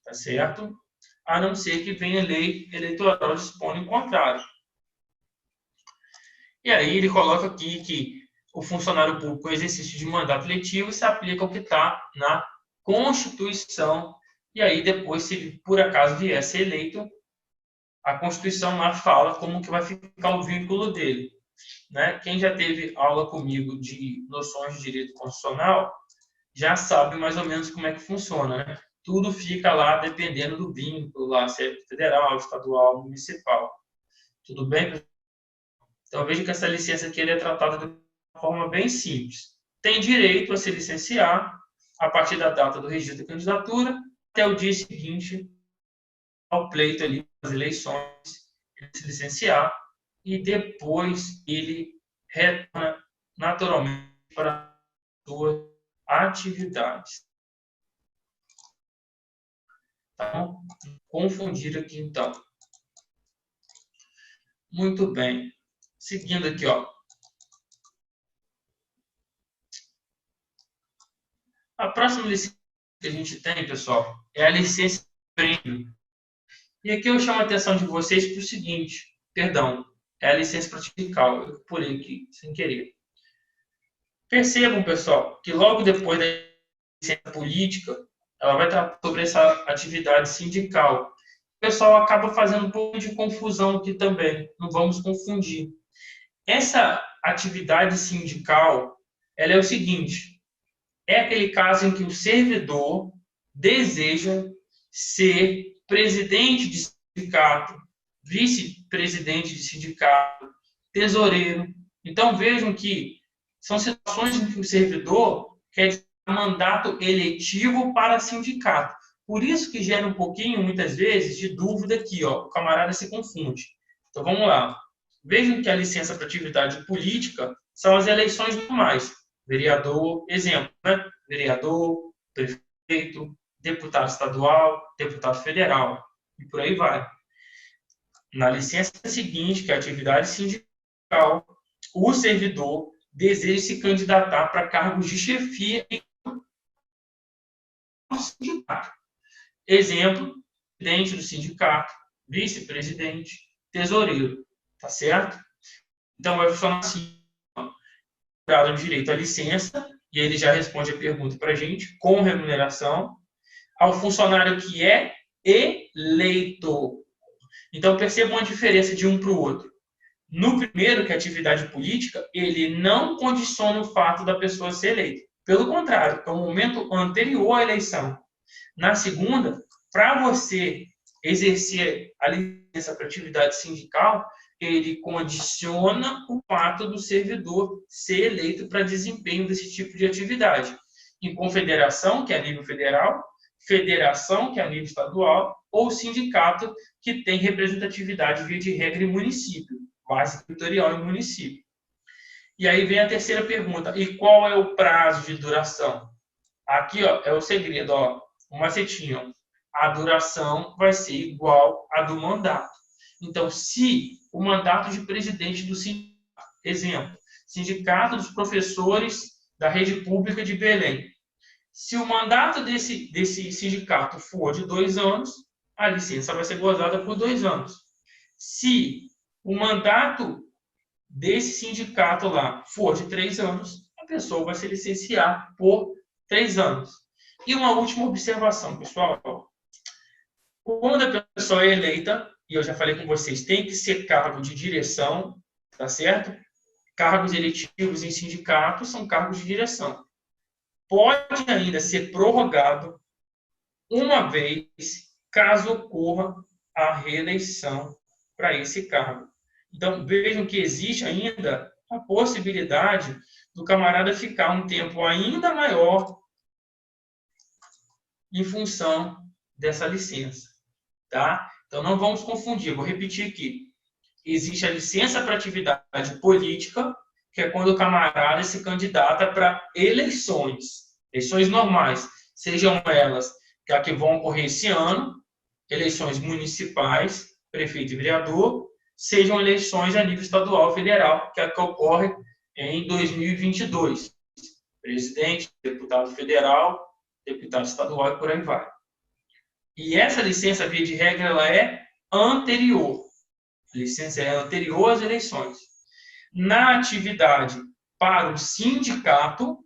tá certo? A não ser que venha lei eleitoral dispõe o contrário. E aí ele coloca aqui que o funcionário público, o exercício de mandato letivo, se aplica ao que está na Constituição. E aí depois, se ele por acaso vier a ser eleito, a Constituição lá fala como que vai ficar o vínculo dele. Né? Quem já teve aula comigo de noções de direito constitucional já sabe mais ou menos como é que funciona. Né? Tudo fica lá dependendo do vínculo, lá, se é federal, estadual, municipal. Tudo bem? Então veja que essa licença aqui ele é tratada de uma forma bem simples. Tem direito a se licenciar a partir da data do registro da candidatura até o dia seguinte ao pleito ali das eleições, ele se licenciar e depois ele retorna naturalmente para as suas atividades. Tá bom? Confundir aqui então. Muito bem. Seguindo aqui, ó. A próxima licença que a gente tem, pessoal, é a licença de prêmio. E aqui eu chamo a atenção de vocês para o seguinte, perdão, é a licença pratical, eu pulei aqui sem querer. Percebam, pessoal, que logo depois da licença política, ela vai tratar sobre essa atividade sindical. O pessoal acaba fazendo um pouco de confusão aqui também, não vamos confundir. Essa atividade sindical, ela é o seguinte, é aquele caso em que o servidor deseja ser presidente de sindicato, vice-presidente de sindicato, tesoureiro. Então, vejam que são situações em que o servidor quer mandato eletivo para sindicato. Por isso que gera um pouquinho, muitas vezes, de dúvida aqui, ó, o camarada se confunde. Então, vamos lá. Vejam que a licença para atividade política são as eleições normais. Vereador, exemplo, né? Vereador, prefeito, deputado estadual, deputado federal, e por aí vai. Na licença seguinte, que é a atividade sindical, o servidor deseja se candidatar para cargos de chefia no sindicato. Exemplo, presidente do sindicato, vice-presidente, tesoureiro, tá certo? Então, vai funcionar assim. Dado o direito à licença, e ele já responde a pergunta para a gente, com remuneração, ao funcionário que é eleito. Então, percebam a diferença de um para o outro. No primeiro, que é atividade política, ele não condiciona o fato da pessoa ser eleita. Pelo contrário, é o momento anterior à eleição. Na segunda, para você exercer a licença para atividade sindical, ele condiciona o fato do servidor ser eleito para desempenho desse tipo de atividade. Em confederação, que é a nível federal, federação, que é a nível estadual, ou sindicato, que tem representatividade via de regra em município, base territorial em município. E aí vem a terceira pergunta, e qual é o prazo de duração? Aqui ó, é o segredo, ó, um macetinho. A duração vai ser igual à do mandato. Então, se o mandato de presidente do sindicato, exemplo, Sindicato dos Professores da Rede Pública de Belém, se o mandato desse sindicato for de 2 anos, a licença vai ser gozada por 2 anos. Se o mandato desse sindicato lá for de 3 anos, a pessoa vai se licenciar por 3 anos. E uma última observação, pessoal. Quando a pessoa é eleita, e eu já falei com vocês, tem que ser cargo de direção, tá certo? Cargos eletivos em sindicatos são cargos de direção. Pode ainda ser prorrogado uma vez, caso ocorra a reeleição para esse cargo. Então, vejam que existe ainda a possibilidade do camarada ficar um tempo ainda maior em função dessa licença, tá? Então, não vamos confundir. Vou repetir aqui. Existe a licença para atividade política, que é quando o camarada se candidata para eleições normais, sejam elas que vão ocorrer esse ano, eleições municipais, prefeito e vereador, sejam eleições a nível estadual e federal, que é a que ocorre em 2022. Presidente, deputado federal, deputado estadual e por aí vai. E essa licença, via de regra, ela é anterior. A licença é anterior às eleições. Na atividade para o sindicato,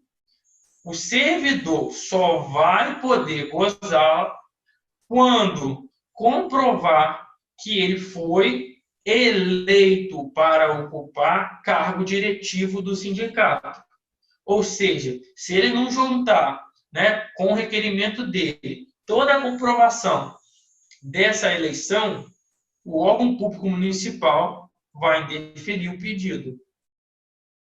o servidor só vai poder gozar quando comprovar que ele foi eleito para ocupar cargo diretivo do sindicato. Ou seja, se ele não juntar, né, com o requerimento dele toda a comprovação dessa eleição, o órgão público municipal vai indeferir o pedido,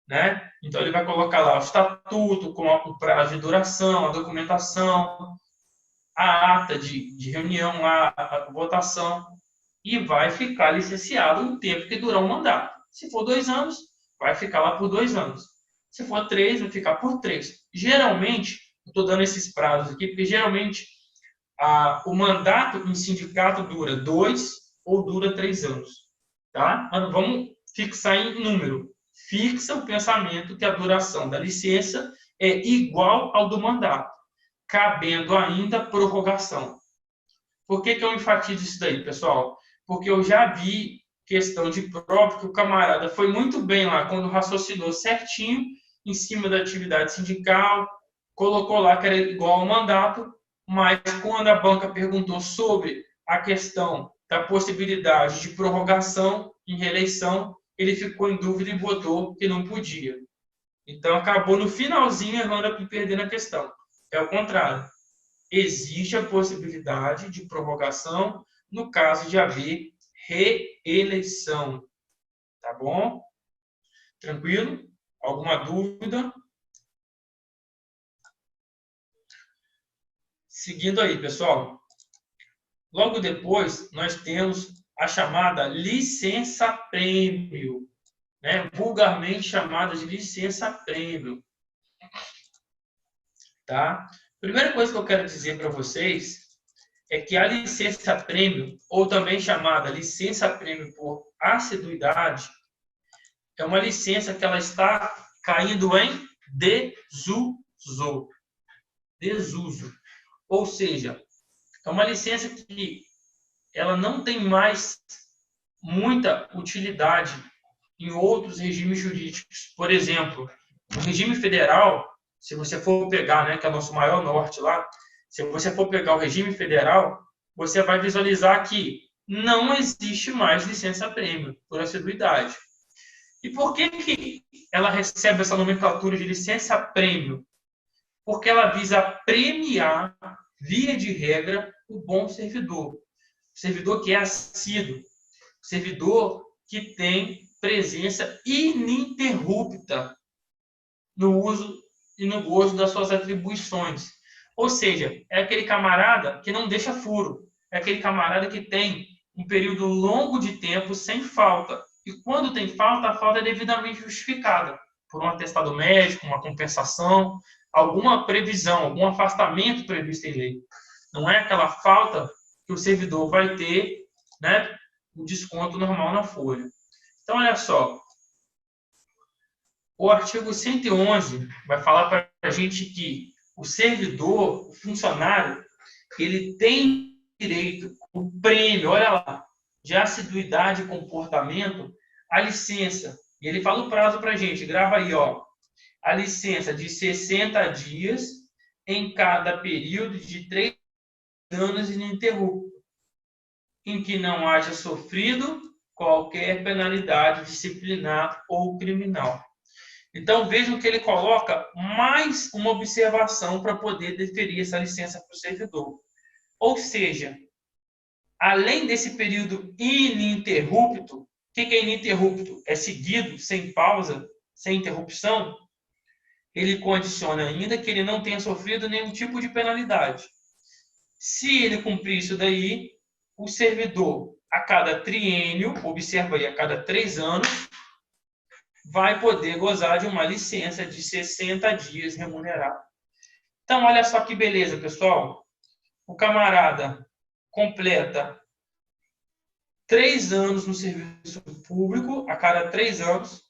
né? Então, ele vai colocar lá o estatuto, com o prazo de duração, a documentação, a ata de reunião, a votação, e vai ficar licenciado um tempo que durar um mandato. Se for 2 anos, vai ficar lá por 2 anos. Se for 3, vai ficar por 3. Geralmente, estou dando esses prazos aqui, porque geralmente o mandato em sindicato dura 2 ou dura 3 anos. Tá? Mas vamos fixar em número. Fixa o pensamento que a duração da licença é igual ao do mandato, cabendo ainda prorrogação. Por que eu enfatizo isso daí, pessoal? Porque eu já vi questão de prova que o camarada foi muito bem lá quando raciocinou certinho em cima da atividade sindical, colocou lá que era igual ao mandato, mas quando a banca perguntou sobre a questão da possibilidade de prorrogação em reeleição, ele ficou em dúvida e votou que não podia. Então, acabou no finalzinho errando e perdendo a questão. É o contrário. Existe a possibilidade de prorrogação no caso de haver reeleição. Tá bom? Tranquilo? Alguma dúvida? Seguindo aí, pessoal. Logo depois, nós temos a chamada licença-prêmio, né? Vulgarmente chamada de licença-prêmio. Tá? Primeira coisa que eu quero dizer para vocês é que a licença-prêmio, ou também chamada licença-prêmio por assiduidade, é uma licença que ela está caindo em desuso. Desuso. Ou seja, é uma licença que ela não tem mais muita utilidade em outros regimes jurídicos. Por exemplo, no regime federal, se você for pegar, né, que é o nosso maior norte lá, se você for pegar o regime federal, você vai visualizar que não existe mais licença-prêmio por assiduidade. E por que ela recebe essa nomenclatura de licença-prêmio? Porque ela visa premiar, via de regra, o bom servidor. O servidor que é assíduo. O servidor que tem presença ininterrupta no uso e no gozo das suas atribuições. Ou seja, é aquele camarada que não deixa furo. É aquele camarada que tem um período longo de tempo sem falta. E quando tem falta, a falta é devidamente justificada por um atestado médico, uma compensação, alguma previsão, algum afastamento previsto em lei. Não é aquela falta que o servidor vai ter, né, o desconto normal na folha. Então, olha só. O artigo 111 vai falar para a gente que o servidor, o funcionário, ele tem direito, o prêmio, olha lá, de assiduidade e comportamento, a licença. E ele fala o prazo para a gente, grava aí, ó. A licença de 60 dias em cada período de 3 anos ininterrupto, em que não haja sofrido qualquer penalidade disciplinar ou criminal. Então, vejam que ele coloca mais uma observação para poder deferir essa licença para o servidor. Ou seja, além desse período ininterrupto, o que é ininterrupto? É seguido, sem pausa, sem interrupção. Ele condiciona ainda que ele não tenha sofrido nenhum tipo de penalidade. Se ele cumprir isso daí, o servidor, a cada triênio, observa aí, a cada 3 anos, vai poder gozar de uma licença de 60 dias remunerada. Então, olha só que beleza, pessoal. O camarada completa 3 anos no serviço público, a cada 3 anos.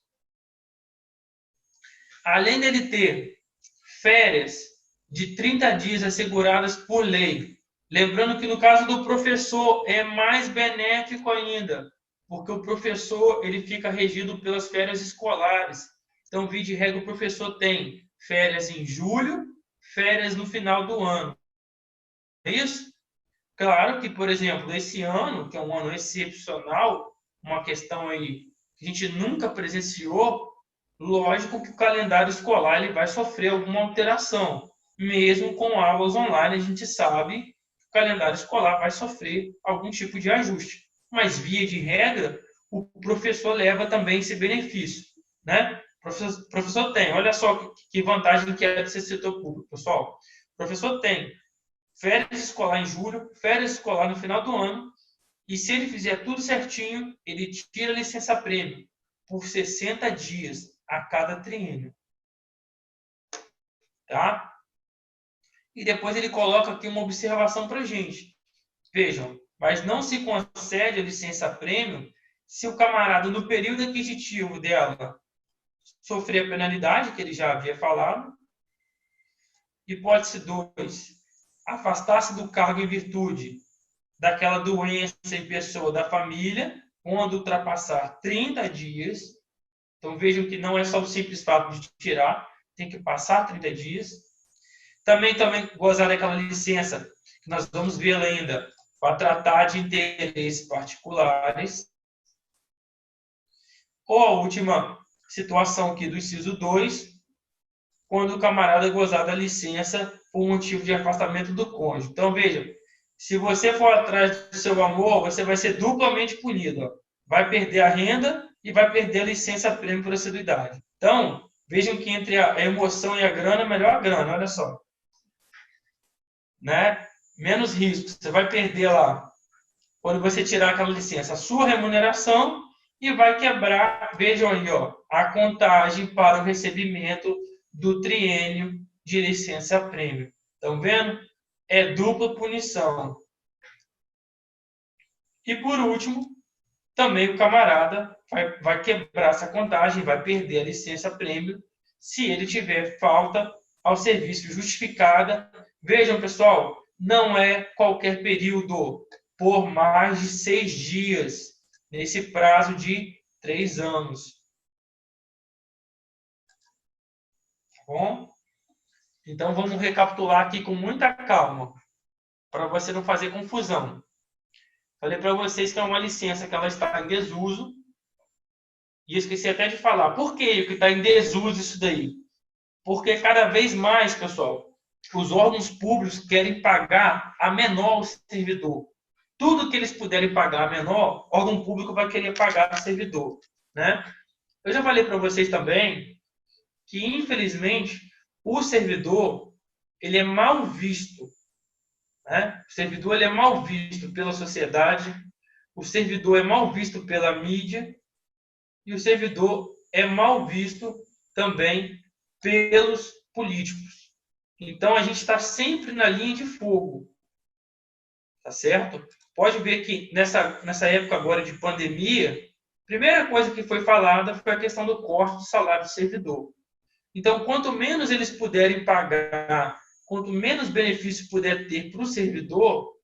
Além dele ter férias de 30 dias asseguradas por lei. Lembrando que no caso do professor é mais benéfico ainda, porque o professor ele fica regido pelas férias escolares. Então, via de regra, o professor tem férias em julho, férias no final do ano. É isso? Claro que, por exemplo, esse ano, que é um ano excepcional, uma questão aí que a gente nunca presenciou, lógico que o calendário escolar ele vai sofrer alguma alteração. Mesmo com aulas online, a gente sabe que o calendário escolar vai sofrer algum tipo de ajuste. Mas, via de regra, o professor leva também esse benefício, né? O professor tem, olha só que vantagem que é desse setor público, pessoal. O professor tem férias escolar em julho, férias escolar no final do ano, e se ele fizer tudo certinho, ele tira a licença-prêmio por 60 dias a cada triênio. Tá? E depois ele coloca aqui uma observação para a gente. Vejam, mas não se concede a licença-prêmio se o camarada, no período aquisitivo dela, sofrer a penalidade, que ele já havia falado. Hipótese 2, afastar-se do cargo em virtude daquela doença em pessoa da família, quando ultrapassar 30 dias. Então, vejam que não é só o simples fato de tirar, tem que passar 30 dias. Também gozar daquela licença, que nós vamos ver ainda, para tratar de interesses particulares. Ou a última situação aqui do inciso 2, quando o camarada gozar da licença por motivo de afastamento do cônjuge. Então, veja, se você for atrás do seu amor, você vai ser duplamente punido. Ó. Vai perder a renda e vai perder a licença-prêmio por assiduidade. Então, vejam que entre a emoção e a grana, melhor a grana, olha só. Né? Menos risco. Você vai perder lá, quando você tirar aquela licença, a sua remuneração e vai quebrar, vejam aí, ó, a contagem para o recebimento do triênio de licença-prêmio. Estão vendo? É dupla punição. E por último, também o camarada vai quebrar essa contagem, vai perder a licença-prêmio se ele tiver falta ao serviço justificada. Vejam, pessoal, não é qualquer período, por mais de 6 dias, nesse prazo de 3 anos. Tá bom? Então, vamos recapitular aqui com muita calma, para você não fazer confusão. Falei para vocês que é uma licença que ela está em desuso. E esqueci até de falar. Por que está em desuso isso daí? Porque cada vez mais, pessoal, os órgãos públicos querem pagar a menor ao servidor. Tudo que eles puderem pagar a menor, o órgão público vai querer pagar ao servidor, né? Eu já falei para vocês também que, infelizmente, o servidor ele é mal visto. Né? O servidor ele é mal visto pela sociedade, o servidor é mal visto pela mídia e o servidor é mal visto também pelos políticos. Então, a gente está sempre na linha de fogo. Tá certo? Pode ver que nessa época agora de pandemia, a primeira coisa que foi falada foi a questão do corte do salário do servidor. Então, quanto menos eles puderem pagar, quanto menos benefício puder ter para o servidor,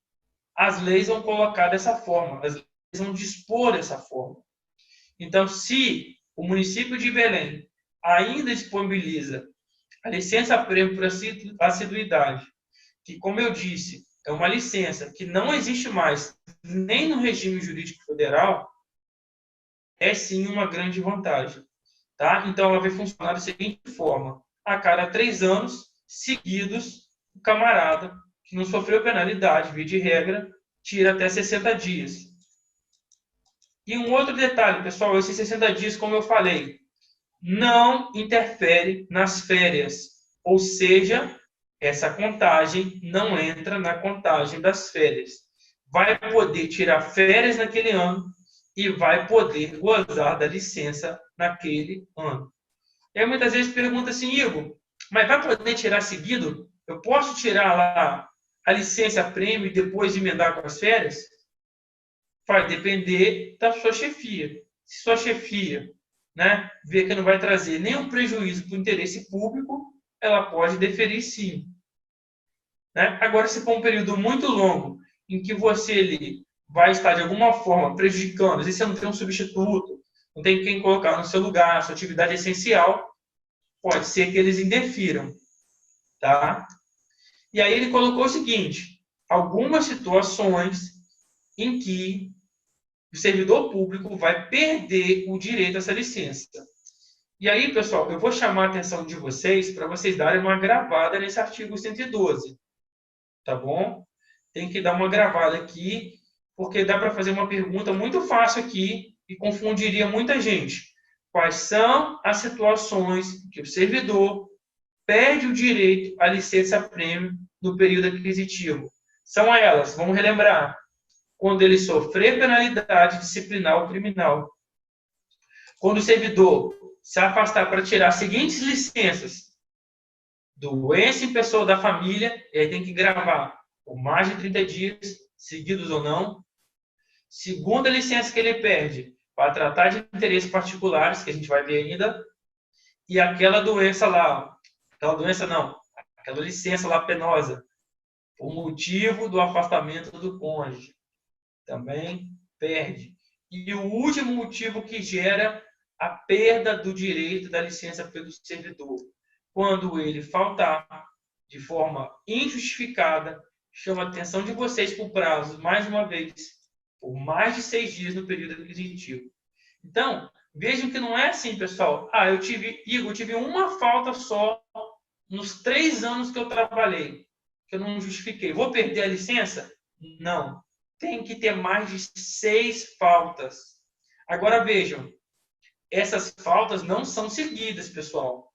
as leis vão colocar dessa forma, as leis vão dispor dessa forma. Então, se o município de Belém ainda disponibiliza a licença-prêmio por assiduidade, que, como eu disse, é uma licença que não existe mais nem no regime jurídico federal, é sim uma grande vantagem. Tá? Então, ela vai funcionar da seguinte forma. A cada 3 anos seguidos, o camarada que não sofreu penalidade, via de regra, tira até 60 dias. E um outro detalhe, pessoal, esses 60 dias, como eu falei, não interfere nas férias. Ou seja, essa contagem não entra na contagem das férias. Vai poder tirar férias naquele ano e vai poder gozar da licença naquele ano. E aí muitas vezes pergunta assim, Igor, mas vai poder tirar seguido? Eu posso tirar lá a licença-prêmio e depois emendar com as férias? Vai depender da sua chefia. Se sua chefia, né, vê que não vai trazer nenhum prejuízo para o interesse público, ela pode deferir sim. Né? Agora, se for um período muito longo, em que você ali vai estar de alguma forma prejudicando, às vezes você não tem um substituto, não tem quem colocar no seu lugar, a sua atividade é essencial, pode ser que eles indefiram. Tá? E aí ele colocou o seguinte, algumas situações em que o servidor público vai perder o direito a essa licença. E aí, pessoal, eu vou chamar a atenção de vocês para vocês darem uma gravada nesse artigo 112. Tá bom? Tem que dar uma gravada aqui, porque dá para fazer uma pergunta muito fácil aqui e confundiria muita gente. Quais são as situações que o servidor perde o direito à licença-prêmio no período aquisitivo? São elas, vamos relembrar, quando ele sofrer penalidade disciplinar ou criminal, quando o servidor se afastar para tirar as seguintes licenças: doença em pessoa da família, e aí tem que gravar por mais de 30 dias, seguidos ou não. Segunda licença que ele perde, para tratar de interesses particulares, que a gente vai ver ainda. E aquela doença lá, aquela doença não, aquela licença lá penosa, por motivo do afastamento do cônjuge, também perde. E o último motivo que gera a perda do direito da licença pelo servidor, quando ele faltar de forma injustificada, chama a atenção de vocês por prazo, mais uma vez, por mais de 6 dias no período aquisitivo. Então, vejam que não é assim, pessoal. Eu tive uma falta só nos 3 anos que eu trabalhei, que eu não justifiquei. Vou perder a licença? Não. Tem que ter mais de 6 faltas. Agora, vejam, essas faltas não são seguidas, pessoal.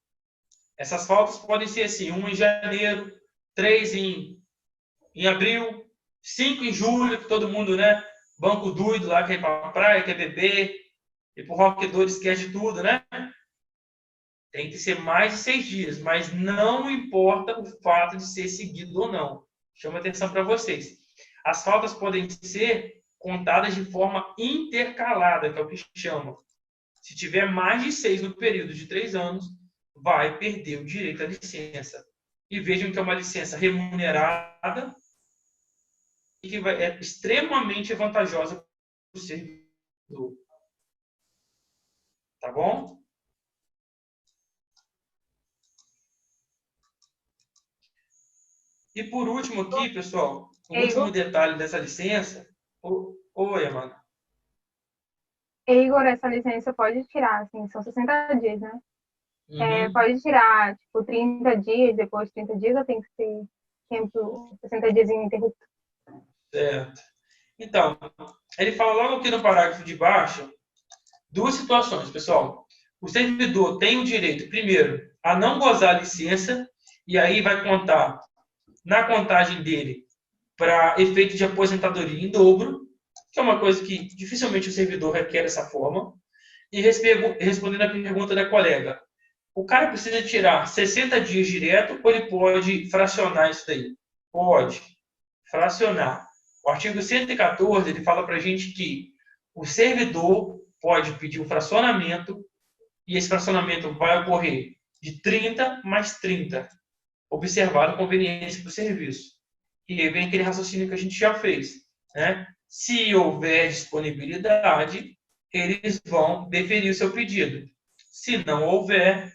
Essas faltas podem ser assim, 1 em janeiro, 3 em abril, 5 em julho, que todo mundo, né? Banco doido lá, quer ir para a praia, quer beber, e pro Rock Doido esquece de tudo, né? Tem que ser mais de 6 dias, mas não importa o fato de ser seguido ou não. Chama atenção para vocês. As faltas podem ser contadas de forma intercalada, que é o que chama. Se tiver mais de 6 no período de 3 anos, vai perder o direito à licença. E vejam que é uma licença remunerada e que é extremamente vantajosa para o servidor. Tá bom? E por último aqui, pessoal, o último detalhe dessa licença. Oi, Amanda. Igor, essa licença pode tirar, assim, são 60 dias, né? Uhum. Pode tirar, tipo, 30 dias, depois de 30 dias, ou tem que ser tempo, 60 dias ininterrupto? Certo. Então, ele fala logo aqui no parágrafo de baixo, duas situações, pessoal. O servidor tem o direito, primeiro, a não gozar a licença, e aí vai contar na contagem dele para efeito de aposentadoria em dobro, que é uma coisa que dificilmente o servidor requer dessa forma. E respondendo a pergunta da colega, o cara precisa tirar 60 dias direto ou ele pode fracionar isso daí? Pode fracionar. O artigo 114, ele fala para a gente que o servidor pode pedir um fracionamento e esse fracionamento vai ocorrer de 30 mais 30, observado a conveniência do serviço. E aí vem aquele raciocínio que a gente já fez, né? Se houver disponibilidade, eles vão deferir o seu pedido. Se não houver,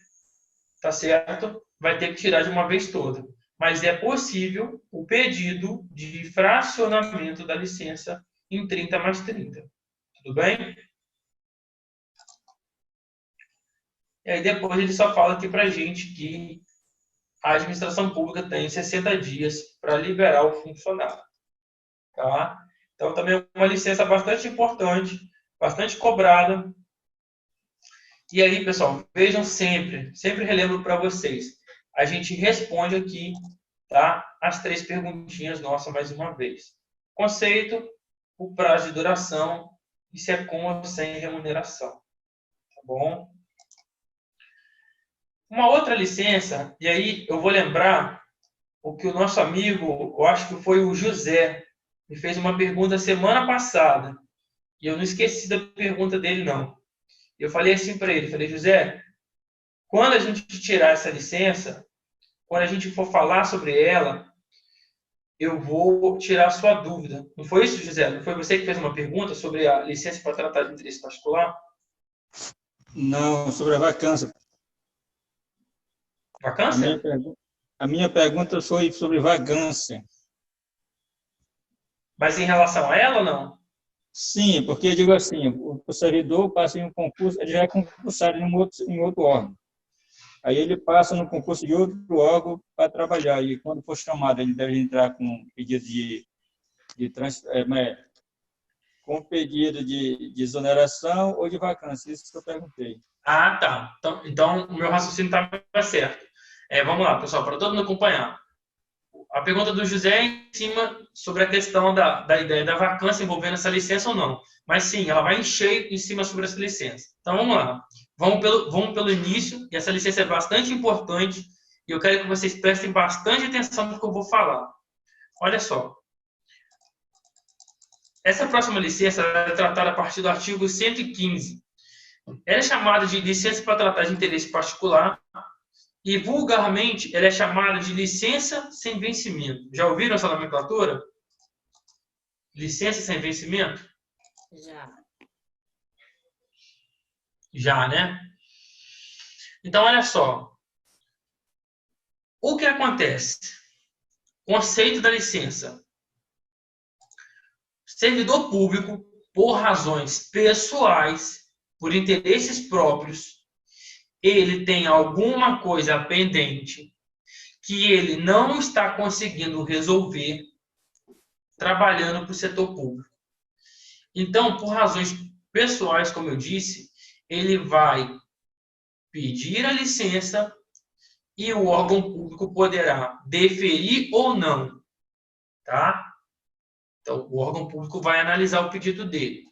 tá certo? Vai ter que tirar de uma vez toda. Mas é possível o pedido de fracionamento da licença em 30 mais 30. Tudo bem? E aí depois ele só fala aqui pra gente que a administração pública tem 60 dias para liberar o funcionário. Tá? Então, também é uma licença bastante importante, bastante cobrada. E aí, pessoal, vejam sempre relembro para vocês. A gente responde aqui, tá? As 3 perguntinhas nossas mais uma vez. Conceito, o prazo de duração e se é com ou sem remuneração. Tá bom? Uma outra licença, e aí eu vou lembrar o que o nosso amigo, eu acho que foi o José, me fez uma pergunta semana passada. E eu não esqueci da pergunta dele, não. Eu falei assim para ele, falei, José, quando a gente tirar essa licença, quando a gente for falar sobre ela, eu vou tirar a sua dúvida. Não foi isso, José? Não foi você que fez uma pergunta sobre a licença para tratar de interesse particular? Não, sobre a vacância. Vacância? A minha pergunta foi sobre vacância. Mas em relação a ela ou não? Sim, porque eu digo assim, o servidor passa em um concurso, ele já é concursado em outro órgão. Aí ele passa no concurso de outro órgão para trabalhar. E quando for chamado, ele deve entrar com pedido com pedido de exoneração ou de vacância. Isso que eu perguntei. Ah, tá. Então o meu raciocínio estava certo. Vamos lá, pessoal, para todo mundo acompanhar. A pergunta do José é em cima sobre a questão da ideia da vacância envolvendo essa licença ou não. Mas sim, ela vai encher em cima sobre essa licença. Então vamos lá. Vamos pelo início, e essa licença é bastante importante, e eu quero que vocês prestem bastante atenção no que eu vou falar. Olha só. Essa próxima licença é tratada a partir do artigo 115. Ela é chamada de licença para tratar de interesse particular, e vulgarmente ela é chamada de licença sem vencimento. Já ouviram essa nomenclatura? Licença sem vencimento? Já. Já, né? Então, olha só. O que acontece? Conceito da licença. Servidor público, por razões pessoais, por interesses próprios, ele tem alguma coisa pendente que ele não está conseguindo resolver trabalhando para o setor público. Então, por razões pessoais, como eu disse, ele vai pedir a licença e o órgão público poderá deferir ou não, tá? Então, o órgão público vai analisar o pedido dele.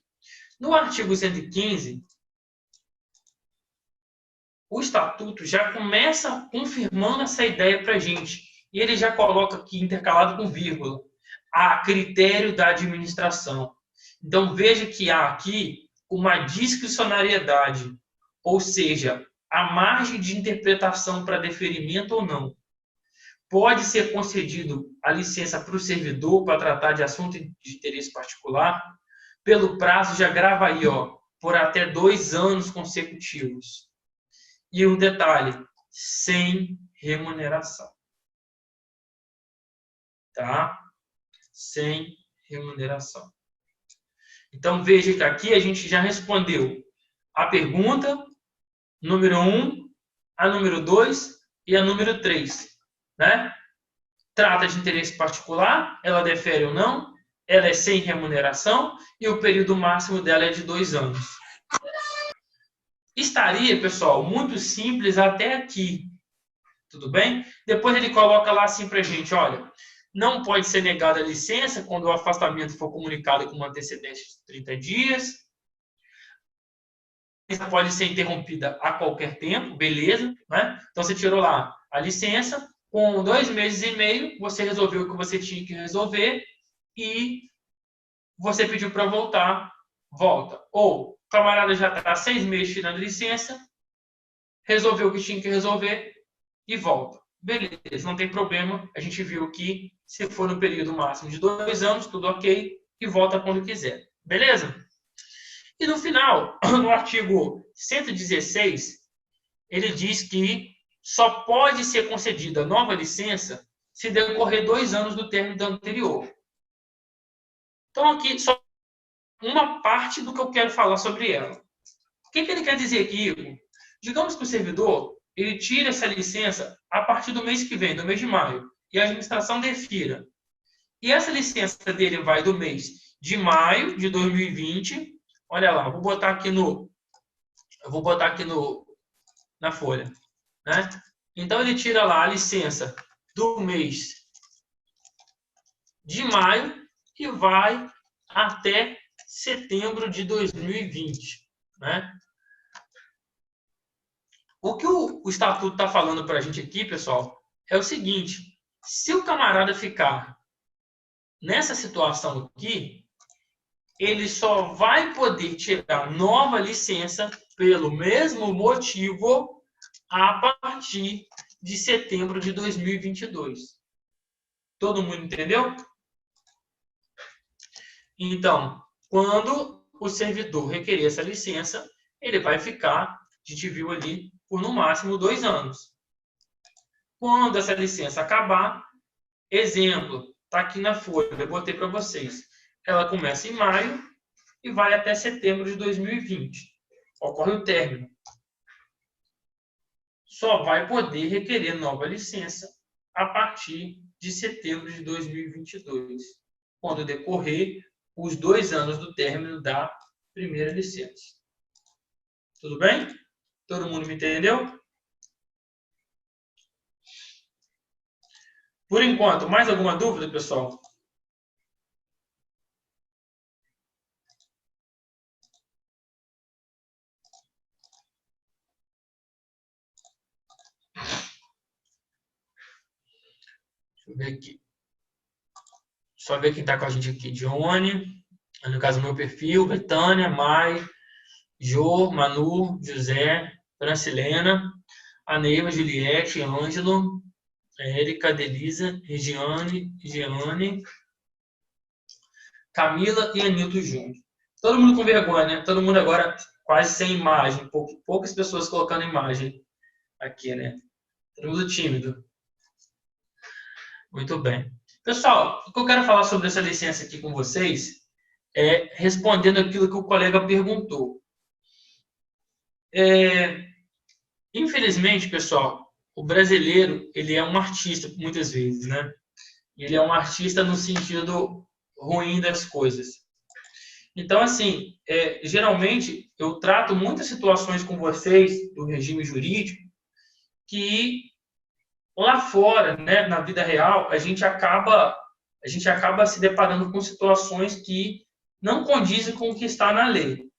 No artigo 115, o estatuto já começa confirmando essa ideia para a gente. E ele já coloca aqui intercalado com vírgula, a critério da administração. Então, veja que há aqui uma discricionariedade, ou seja, a margem de interpretação para deferimento ou não. Pode ser concedido a licença para o servidor para tratar de assunto de interesse particular, pelo prazo, já grava aí, ó, por até 2 anos consecutivos. E um detalhe, sem remuneração. Tá? Sem remuneração. Então, veja que aqui a gente já respondeu a pergunta número 1, a número 2 e a número 3. Né? Trata de interesse particular, ela defere ou não, ela é sem remuneração e o período máximo dela é de 2 anos. Estaria, pessoal, muito simples até aqui. Tudo bem? Depois ele coloca lá assim pra gente, olha, não pode ser negada a licença quando o afastamento for comunicado com uma antecedência de 30 dias. A pode ser interrompida a qualquer tempo, beleza? Né? Então, você tirou lá a licença, com 2 meses e meio, você resolveu o que você tinha que resolver e você pediu para voltar, volta. Ou o camarada já está 6 meses tirando licença, resolveu o que tinha que resolver e volta. Beleza, não tem problema. A gente viu que se for no período máximo de 2 anos, tudo ok, e volta quando quiser. Beleza? E no final, no artigo 116, ele diz que só pode ser concedida nova licença se decorrer 2 anos do término da anterior. Então, aqui, só uma parte do que eu quero falar sobre ela. O que ele quer dizer aqui, Igor? Digamos que o servidor ele tira essa licença a partir do mês que vem, do mês de maio, e a administração defira. E essa licença dele vai do mês de maio de 2020. Olha lá, eu vou botar aqui na folha. Né? Então, ele tira lá a licença do mês de maio e vai até setembro de 2020. Né? O que o Estatuto está falando para a gente aqui, pessoal, é o seguinte. Se o camarada ficar nessa situação aqui, ele só vai poder tirar nova licença pelo mesmo motivo a partir de setembro de 2022. Todo mundo entendeu? Então, quando o servidor requerer essa licença, ele vai ficar, a gente viu ali, por no máximo 2 anos. Quando essa licença acabar, exemplo, está aqui na folha, eu botei para vocês. Ela começa em maio e vai até setembro de 2020. Ocorre o término. Só vai poder requerer nova licença a partir de setembro de 2022, quando decorrer os 2 anos do término da primeira licença. Tudo bem? Todo mundo me entendeu? Por enquanto, mais alguma dúvida, pessoal? Deixa eu ver aqui. Só ver quem está com a gente aqui. Johnny, no caso, meu perfil, Betânia, Mai, Jô, Manu, José, Francilena, a Neiva, Juliette, Ângelo, Érica, Delisa, Regiane, Giane, Camila e Anilton Júnior. Todo mundo com vergonha, né? Todo mundo agora quase sem imagem. Poucas pessoas colocando imagem aqui, né? Todo mundo tímido. Muito bem. Pessoal, o que eu quero falar sobre essa licença aqui com vocês é respondendo aquilo que o colega perguntou. Infelizmente, pessoal, o brasileiro, ele é um artista, muitas vezes, né? Ele é um artista no sentido ruim das coisas. Então, assim, geralmente, eu trato muitas situações com vocês do regime jurídico que lá fora, né, na vida real, a gente acaba se deparando com situações que não condizem com o que está na lei.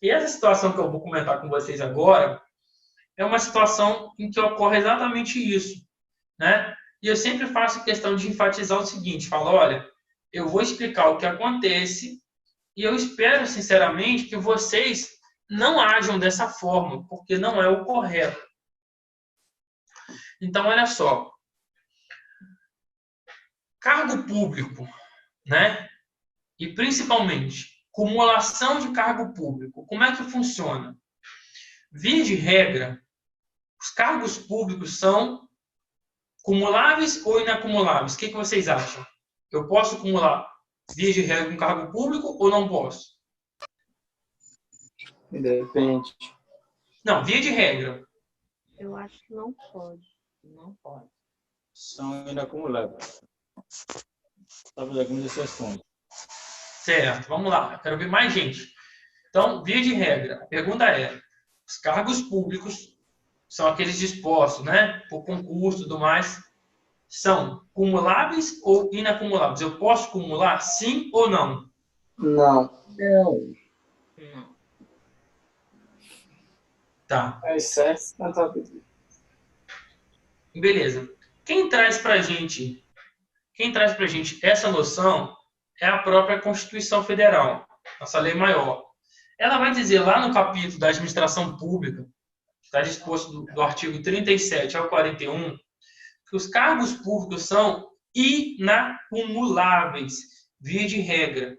E essa situação que eu vou comentar com vocês agora é uma situação em que ocorre exatamente isso, né? E eu sempre faço questão de enfatizar o seguinte, falo, olha, eu vou explicar o que acontece E eu espero, sinceramente, que vocês não ajam dessa forma, porque não é o correto. Então, olha só. Cargo público, né? E principalmente, cumulação de cargo público. Como é que funciona? Via de regra, os cargos públicos são cumuláveis ou inacumuláveis? O que vocês acham? Eu posso acumular via de regra um cargo público ou não posso? Depende. Não, via de regra. Eu acho que não pode. Não pode. São inacumuláveis. Talvez algumas exceções. Certo, vamos lá. Eu quero ver mais gente. Então, via de regra, a pergunta é: os cargos públicos são aqueles dispostos, né, por concurso e tudo mais, são cumuláveis ou inacumuláveis? Eu posso acumular, sim ou não? Não. Não. Tá. É excesso. Beleza. Quem traz pra gente essa noção é a própria Constituição Federal, nossa lei maior. Ela vai dizer lá no capítulo da administração pública, que está disposto do artigo 37 ao 41, que os cargos públicos são inacumuláveis, via de regra.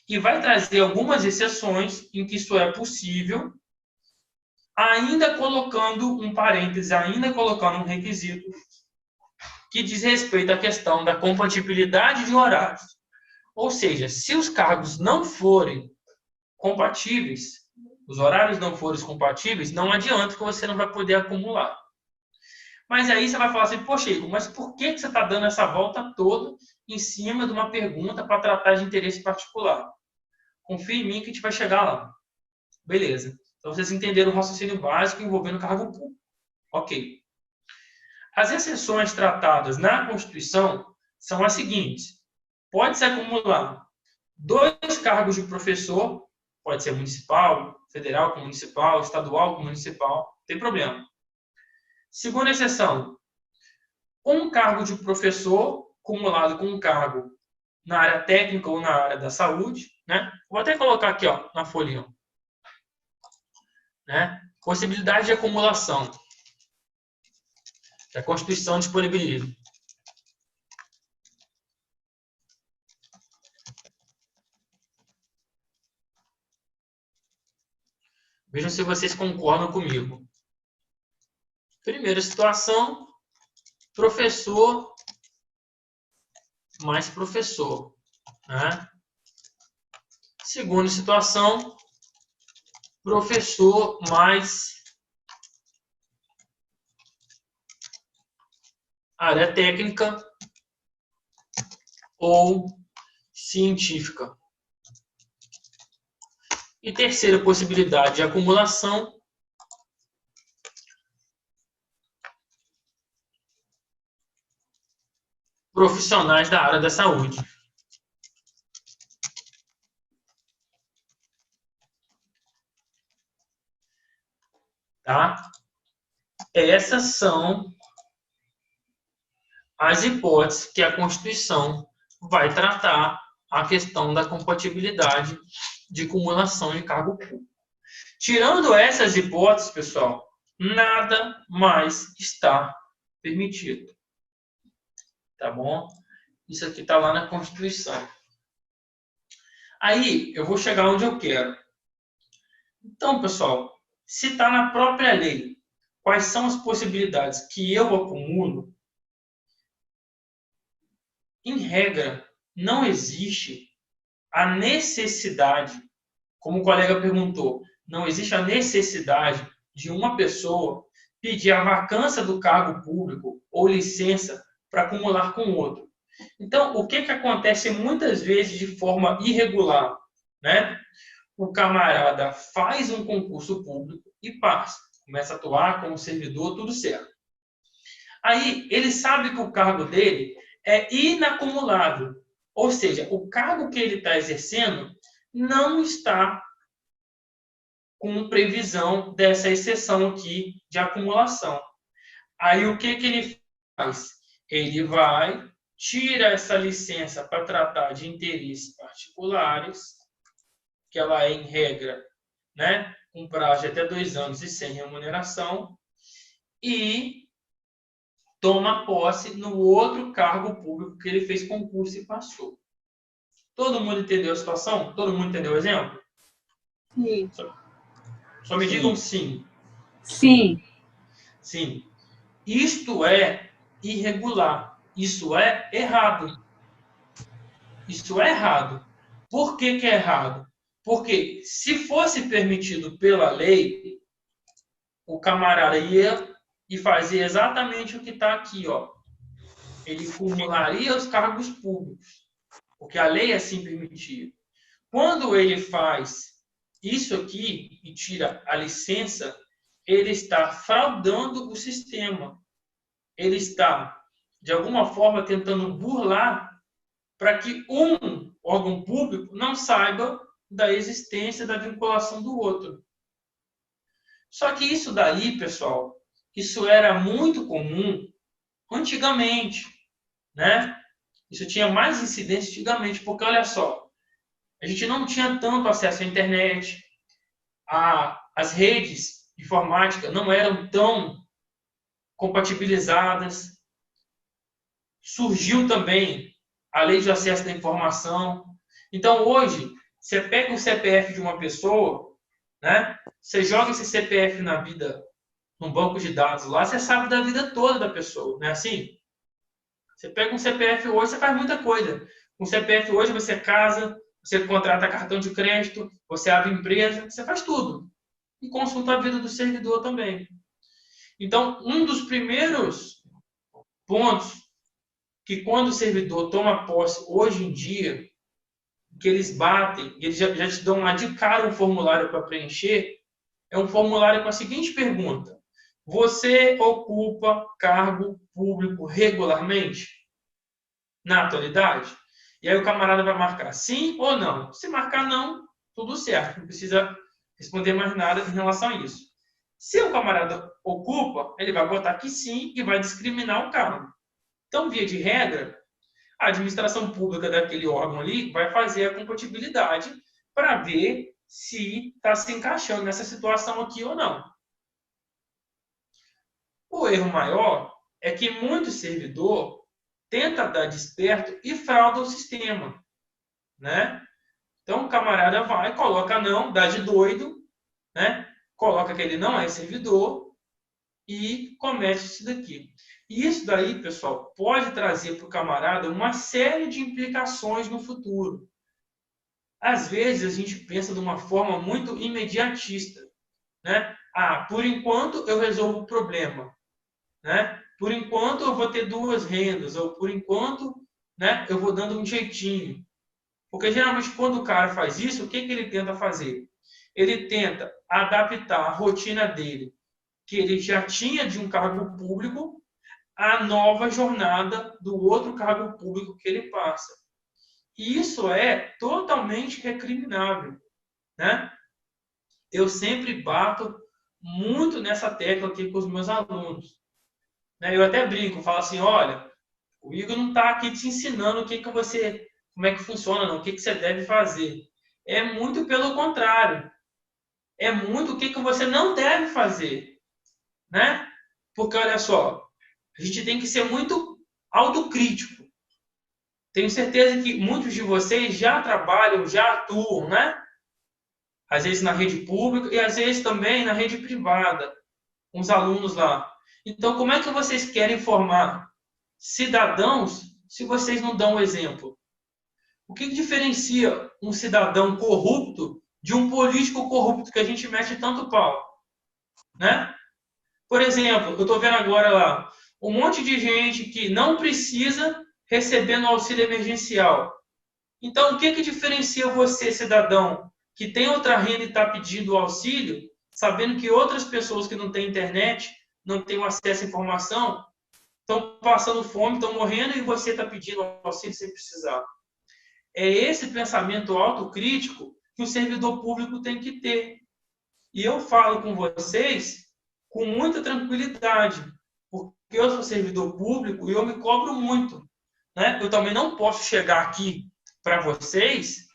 E vai trazer algumas exceções em que isso é possível, ainda colocando um parêntese, ainda colocando um requisito que diz respeito à questão da compatibilidade de horários. Ou seja, se os cargos não forem compatíveis, os horários não forem compatíveis, não adianta que você não vai poder acumular. Mas aí você vai falar assim: poxa, Igor, mas por que você está dando essa volta toda em cima de uma pergunta para tratar de interesse particular? Confia em mim que a gente vai chegar lá. Beleza. Então vocês entenderam o raciocínio básico envolvendo cargo público. Ok. As exceções tratadas na Constituição são as seguintes: pode-se acumular 2 cargos de professor, pode ser municipal, federal com municipal, estadual com municipal, não tem problema. Segunda exceção: 1 cargo de professor acumulado com um cargo na área técnica ou na área da saúde, né? Vou até colocar aqui, ó, na folhinha, né? Possibilidade de acumulação que a Constituição disponibiliza. Vejam se vocês concordam comigo. Primeira situação: professor mais professor, né? Segunda situação: professor mais área técnica ou científica. E terceira possibilidade de acumulação: profissionais da área da saúde. Tá? Essas são as hipóteses que a Constituição vai tratar a questão da compatibilidade de cumulação de cargo público. Tirando essas hipóteses, pessoal, nada mais está permitido. Tá bom? Isso aqui está lá na Constituição. Aí, eu vou chegar onde eu quero. Então, pessoal, se está na própria lei, quais são as possibilidades que eu acumulo? Em regra, não existe a necessidade, como o colega perguntou, não existe a necessidade de uma pessoa pedir a vacância do cargo público ou licença para acumular com outro. Então, o que acontece muitas vezes de forma irregular, né? O camarada faz um concurso público e passa, começa a atuar como servidor, tudo certo. Aí, ele sabe que o cargo dele é inacumulável, ou seja, o cargo que ele está exercendo não está com previsão dessa exceção aqui de acumulação. Aí, o que ele faz? Ele vai, tira essa licença para tratar de interesses particulares, que ela é, em regra, né, com prazo de até 2 anos e sem remuneração, e toma posse no outro cargo público que ele fez concurso e passou. Todo mundo entendeu a situação? Todo mundo entendeu o exemplo? Sim. Só me digam sim. Sim. Sim. Isto é irregular. Isso é errado. Isso é errado. Por que que é errado? Porque se fosse permitido pela lei, o camarada ia e fazia exatamente o que está aqui, ó. Ele cumularia os cargos públicos, porque a lei assim permitia. Quando ele faz isso aqui e tira a licença, ele está fraudando o sistema. Ele está, de alguma forma, tentando burlar para que um órgão público não saiba da existência da vinculação do outro. Só que isso daí, pessoal, isso era muito comum antigamente, né? Isso tinha mais incidência antigamente, porque olha só, a gente não tinha tanto acesso à internet, as redes informáticas não eram tão compatibilizadas. Surgiu também a lei de acesso à informação. Então, hoje, você pega o CPF de uma pessoa, né? Você joga esse CPF na vida, num banco de dados lá, você sabe da vida toda da pessoa, não é assim? Você pega um CPF hoje, você faz muita coisa. Com CPF hoje, você casa, você contrata cartão de crédito, você abre empresa, você faz tudo. E consulta a vida do servidor também. Então, um dos primeiros pontos que quando o servidor toma posse hoje em dia, que eles batem, eles já te dão lá de cara um formulário para preencher, é um formulário com a seguinte pergunta: você ocupa cargo público regularmente? Na atualidade? E aí o camarada vai marcar sim ou não. Se marcar não, tudo certo, não precisa responder mais nada em relação a isso. Se o camarada ocupa, ele vai botar que sim e vai discriminar o cargo. Então, via de regra, a administração pública daquele órgão ali vai fazer a compatibilidade para ver se está se encaixando nessa situação aqui ou não. O erro maior é que muito servidor tenta dar desperto e frauda o sistema, né? Então, o camarada vai, coloca não, dá de doido, né? Coloca que ele não é servidor e comete isso daqui. E isso daí, pessoal, pode trazer para o camarada uma série de implicações no futuro. Às vezes, a gente pensa de uma forma muito imediatista, né? Ah, por enquanto eu resolvo o problema, né? Por enquanto eu vou ter 2 rendas, ou por enquanto, né, eu vou dando um jeitinho. Porque geralmente quando o cara faz isso, o que que ele tenta fazer? Ele tenta adaptar a rotina dele, que ele já tinha de um cargo público, à nova jornada do outro cargo público que ele passa. E isso é totalmente recriminável, né? Eu sempre bato muito nessa tecla aqui com os meus alunos. Eu até brinco, falo assim, olha, o Igor não está aqui te ensinando como é que funciona, não, o que você deve fazer. É muito pelo contrário. É muito o que você não deve fazer, né? Porque, olha só, a gente tem que ser muito autocrítico. Tenho certeza que muitos de vocês já trabalham, já atuam, né? Às vezes na rede pública e às vezes também na rede privada, com os alunos lá. Então, como é que vocês querem formar cidadãos se vocês não dão o exemplo? O que diferencia um cidadão corrupto de um político corrupto que a gente mete tanto pau? Né? Por exemplo, eu estou vendo agora lá um monte de gente que não precisa recebendo auxílio emergencial. Então, o que diferencia você, cidadão, que tem outra renda e está pedindo auxílio, sabendo que outras pessoas que não têm internet, não têm acesso à informação, estão passando fome, estão morrendo e você está pedindo auxílio sem precisar? É esse pensamento autocrítico que o servidor público tem que ter. E eu falo com vocês com muita tranquilidade, porque eu sou servidor público e eu me cobro muito, né? Eu também não posso chegar aqui para vocês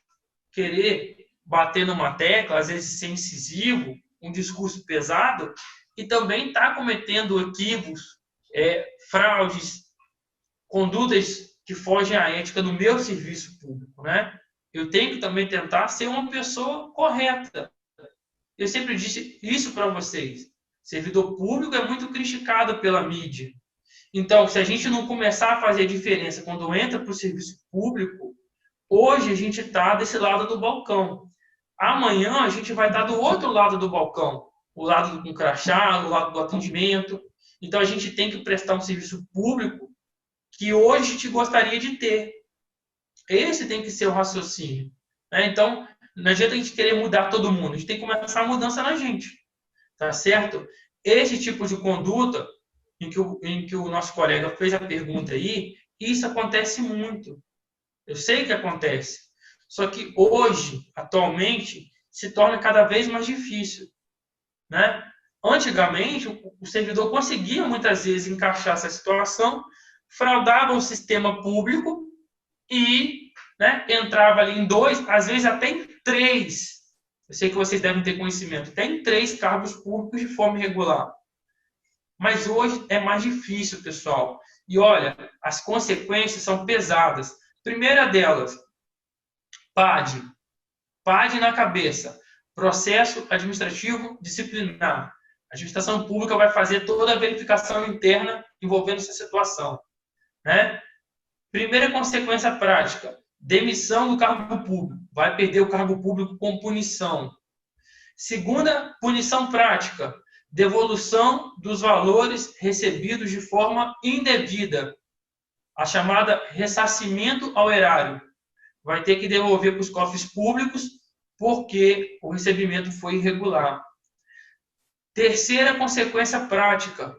querer bater numa tecla, às vezes ser incisivo, um discurso pesado, e também está cometendo equívocos, fraudes, condutas que fogem à ética no meu serviço público, né? Eu tenho que também tentar ser uma pessoa correta. Eu sempre disse isso para vocês. Servidor público é muito criticado pela mídia. Então, se a gente não começar a fazer a diferença quando entra para o serviço público, hoje a gente está desse lado do balcão. Amanhã a gente vai estar do outro lado do balcão. O lado com crachá, o lado do atendimento. Então, a gente tem que prestar um serviço público que hoje a gente gostaria de ter. Esse tem que ser o raciocínio, né? Então, não adianta a gente querer mudar todo mundo. A gente tem que começar a mudança na gente. Tá certo? Esse tipo de conduta, em que o nosso colega fez a pergunta aí, isso acontece muito. Eu sei que acontece. Só que hoje, atualmente, se torna cada vez mais difícil, né? Antigamente, o servidor conseguia muitas vezes encaixar essa situação, fraudava o sistema público e, né, entrava ali em 2, às vezes até em 3. Eu sei que vocês devem ter conhecimento. Tem 3 cargos públicos de forma irregular. Mas hoje é mais difícil, pessoal. E olha, as consequências são pesadas. Primeira delas, PAD. PAD na cabeça. Processo administrativo disciplinar. A administração pública vai fazer toda a verificação interna envolvendo essa situação, né? Primeira consequência prática, demissão do cargo público. Vai perder o cargo público com punição. Segunda punição prática, devolução dos valores recebidos de forma indevida. A chamada ressarcimento ao erário. Vai ter que devolver para os cofres públicos porque o recebimento foi irregular. Terceira consequência prática,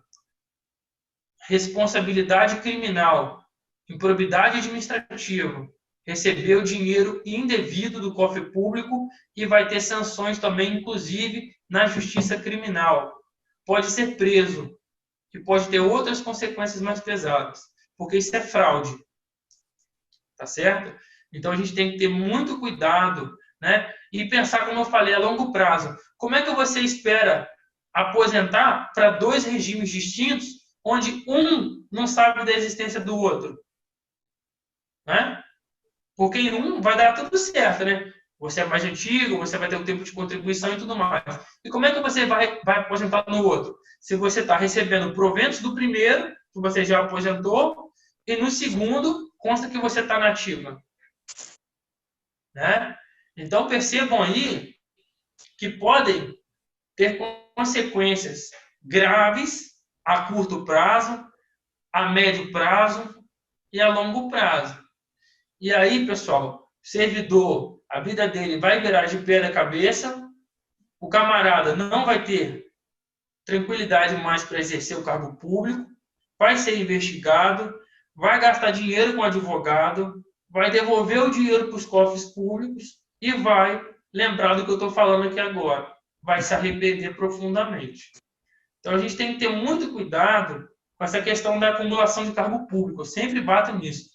responsabilidade criminal, improbidade administrativa. Recebeu dinheiro indevido do cofre público e vai ter sanções também, inclusive, na justiça criminal. Pode ser preso e pode ter outras consequências mais pesadas, porque isso é fraude. Tá certo? Então, a gente tem que ter muito cuidado, né? E pensar, como eu falei, a longo prazo. Como é que você espera aposentar para 2 regimes distintos, onde um não sabe da existência do outro? Né? Porque em um vai dar tudo certo, né? Você é mais antigo, você vai ter o tempo de contribuição e tudo mais. E como é que você vai aposentar no outro? Se você está recebendo proventos do primeiro, que você já aposentou, e no segundo, consta que você está na ativa. Né? Então, percebam aí que podem ter consequências graves a curto prazo, a médio prazo e a longo prazo. E aí, pessoal, servidor, a vida dele vai virar de pé da cabeça, o camarada não vai ter tranquilidade mais para exercer o cargo público, vai ser investigado, vai gastar dinheiro com advogado, vai devolver o dinheiro para os cofres públicos e vai lembrar do que eu estou falando aqui agora. Vai se arrepender profundamente. Então, a gente tem que ter muito cuidado com essa questão da acumulação de cargo público. Eu sempre bato nisso.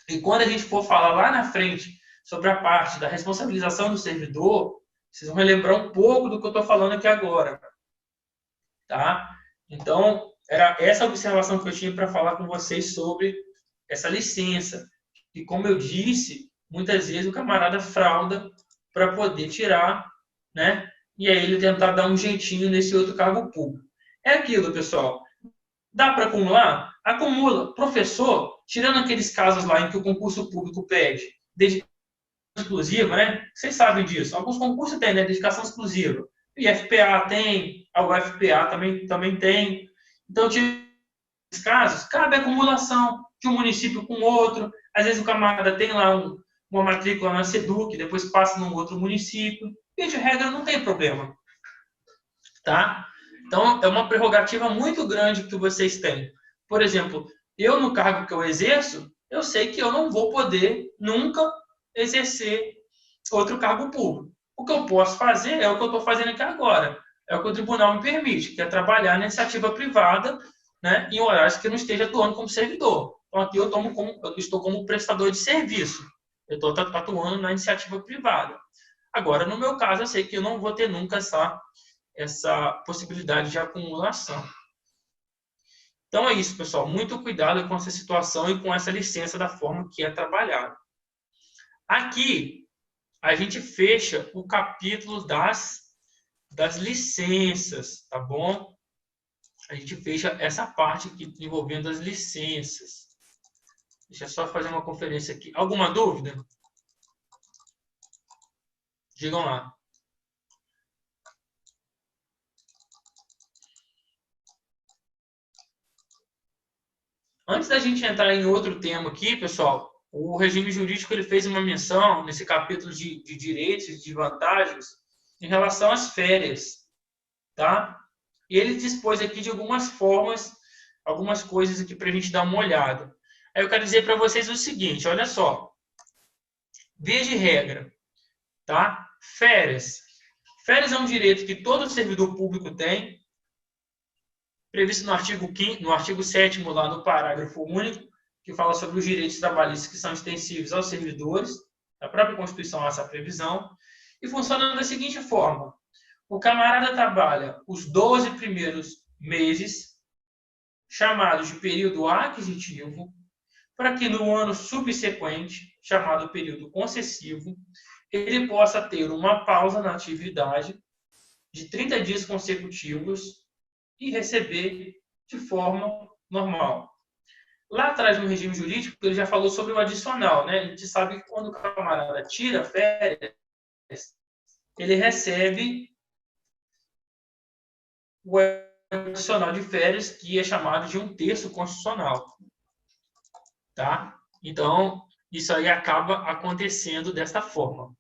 E quando a gente for falar lá na frente sobre a parte da responsabilização do servidor, vocês vão relembrar um pouco do que eu estou falando aqui agora. Tá? Então, era essa observação que eu tinha para falar com vocês sobre essa licença. E como eu disse, muitas vezes o camarada frauda para poder tirar, né? E aí ele tentar dar um jeitinho nesse outro cargo público. É aquilo, pessoal. Dá para acumular? Acumula. Professor, tirando aqueles casos lá em que o concurso público pede dedicação exclusiva, né? Vocês sabem disso. Alguns concursos têm, né? Dedicação exclusiva. O IFPA tem, a UFPA também tem. Então, tirando esses casos, cabe a acumulação de um município com outro. Às vezes o camarada tem lá uma matrícula na SEDUC, depois passa num outro município. E de regra não tem problema. Tá? Então, é uma prerrogativa muito grande que vocês têm. Por exemplo, eu no cargo que eu exerço, eu sei que eu não vou poder nunca exercer outro cargo público. O que eu posso fazer é o que eu estou fazendo aqui agora. É o que o tribunal me permite, que é trabalhar na iniciativa privada, né, em horários que eu não esteja atuando como servidor. Então, aqui eu estou como prestador de serviço. Eu estou atuando na iniciativa privada. Agora, no meu caso, eu sei que eu não vou ter nunca essa possibilidade de acumulação. Então é isso, pessoal. Muito cuidado com essa situação e com essa licença da forma que é trabalhada. Aqui, a gente fecha o capítulo das licenças, tá bom? A gente fecha essa parte aqui envolvendo as licenças. Deixa eu só fazer uma conferência aqui. Alguma dúvida? Digam lá. Antes da gente entrar em outro tema aqui, pessoal, o regime jurídico ele fez uma menção nesse capítulo de direitos e de vantagens em relação às férias, tá? E ele dispôs aqui de algumas formas, algumas coisas aqui para a gente dar uma olhada. Aí eu quero dizer para vocês o seguinte, olha só. Via de regra, tá? Férias. Férias é um direito que todo servidor público tem, previsto no artigo 7º, lá no parágrafo único, que fala sobre os direitos trabalhistas que são extensíveis aos servidores. A própria Constituição há essa previsão. E funciona da seguinte forma. O camarada trabalha os 12 primeiros meses, chamados de período aquisitivo, para que no ano subsequente, chamado período concessivo, ele possa ter uma pausa na atividade de 30 dias consecutivos e receber de forma normal. Lá atrás, no regime jurídico, ele já falou sobre o adicional, né? A gente sabe que quando o camarada tira férias, ele recebe o adicional de férias, que é chamado de 1/3 constitucional. Tá? Então, isso aí acaba acontecendo desta forma.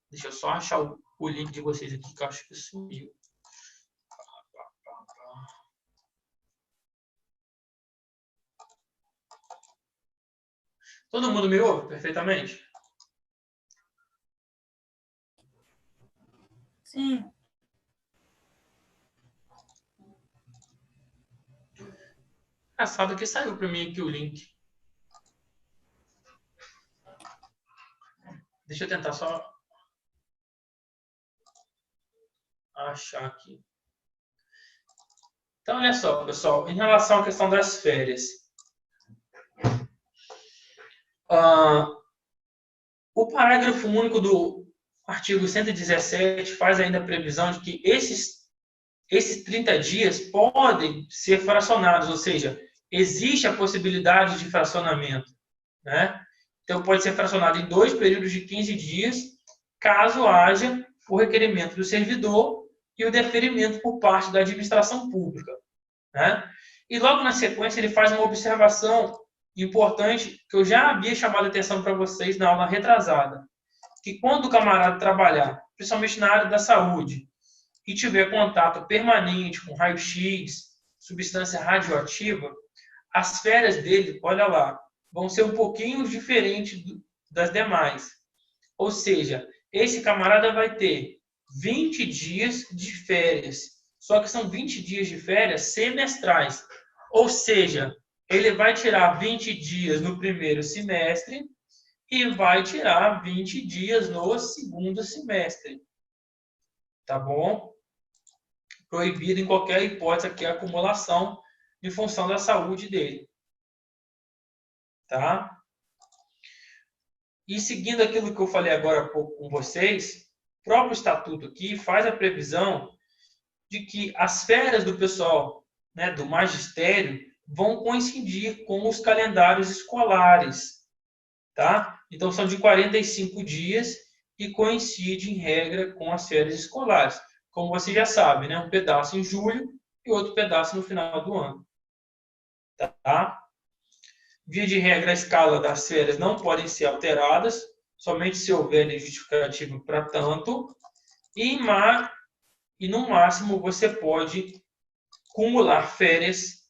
Deixa eu só achar o link de vocês aqui, que eu acho que sumiu. Todo mundo me ouve perfeitamente? Sim. Engraçado que saiu para mim aqui o link. Deixa eu tentar só achar aqui. Então, olha só, pessoal. Em relação à questão das férias. O parágrafo único do artigo 117 faz ainda a previsão de que esses 30 dias podem ser fracionados, ou seja, existe a possibilidade de fracionamento, né? Então, pode ser fracionado em 2 períodos de 15 dias, caso haja o requerimento do servidor e o deferimento por parte da administração pública, né? E logo na sequência ele faz uma observação importante que eu já havia chamado a atenção para vocês na aula retrasada, que quando o camarada trabalhar, principalmente na área da saúde, e tiver contato permanente com raio-x, substância radioativa, as férias dele, olha lá, vão ser um pouquinho diferentes das demais. Ou seja, esse camarada vai ter 20 dias de férias, só que são 20 dias de férias semestrais. Ou seja, ele vai tirar 20 dias no primeiro semestre e vai tirar 20 dias no segundo semestre. Tá bom? Proibido em qualquer hipótese aqui a acumulação em função da saúde dele. Tá? E seguindo aquilo que eu falei agora há pouco com vocês, o próprio estatuto aqui faz a previsão de que as férias do pessoal, né, do magistério, vão coincidir com os calendários escolares, tá? Então, são de 45 dias e coincide, em regra, com as férias escolares. Como você já sabe, né? Um pedaço em julho e outro pedaço no final do ano. Tá? Via de regra, a escala das férias não podem ser alteradas, somente se houver justificativa para tanto, e no máximo você pode acumular férias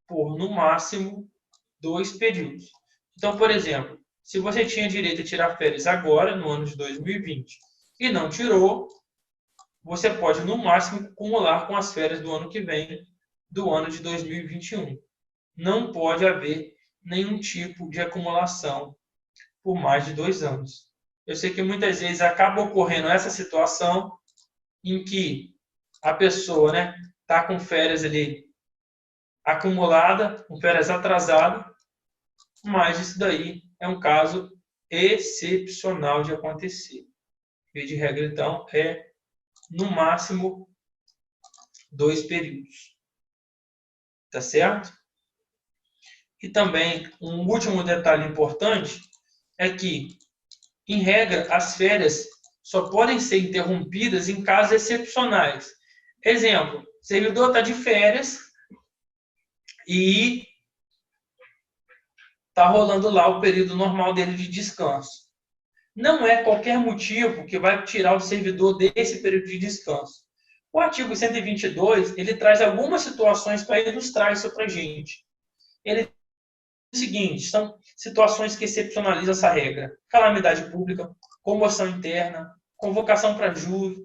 por, no máximo, 2 períodos. Então, por exemplo, se você tinha direito a tirar férias agora, no ano de 2020, e não tirou, você pode, no máximo, acumular com as férias do ano que vem, do ano de 2021. Não pode haver nenhum tipo de acumulação por mais de 2 anos. eu sei que muitas vezes acaba ocorrendo essa situação em que a pessoa, né, está com férias ali acumulada, com férias atrasadas, mas isso daí é um caso excepcional de acontecer. Via de regra, então, é no máximo 2 períodos. Tá certo? E também, um último detalhe importante é que, em regra, as férias só podem ser interrompidas em casos excepcionais. Exemplo, o servidor está de férias e está rolando lá o período normal dele de descanso. Não é qualquer motivo que vai tirar o servidor desse período de descanso. O artigo 122, ele traz algumas situações para ilustrar isso para a gente. Ele diz o seguinte, são situações que excepcionalizam essa regra. Calamidade pública, comoção interna, convocação para júri,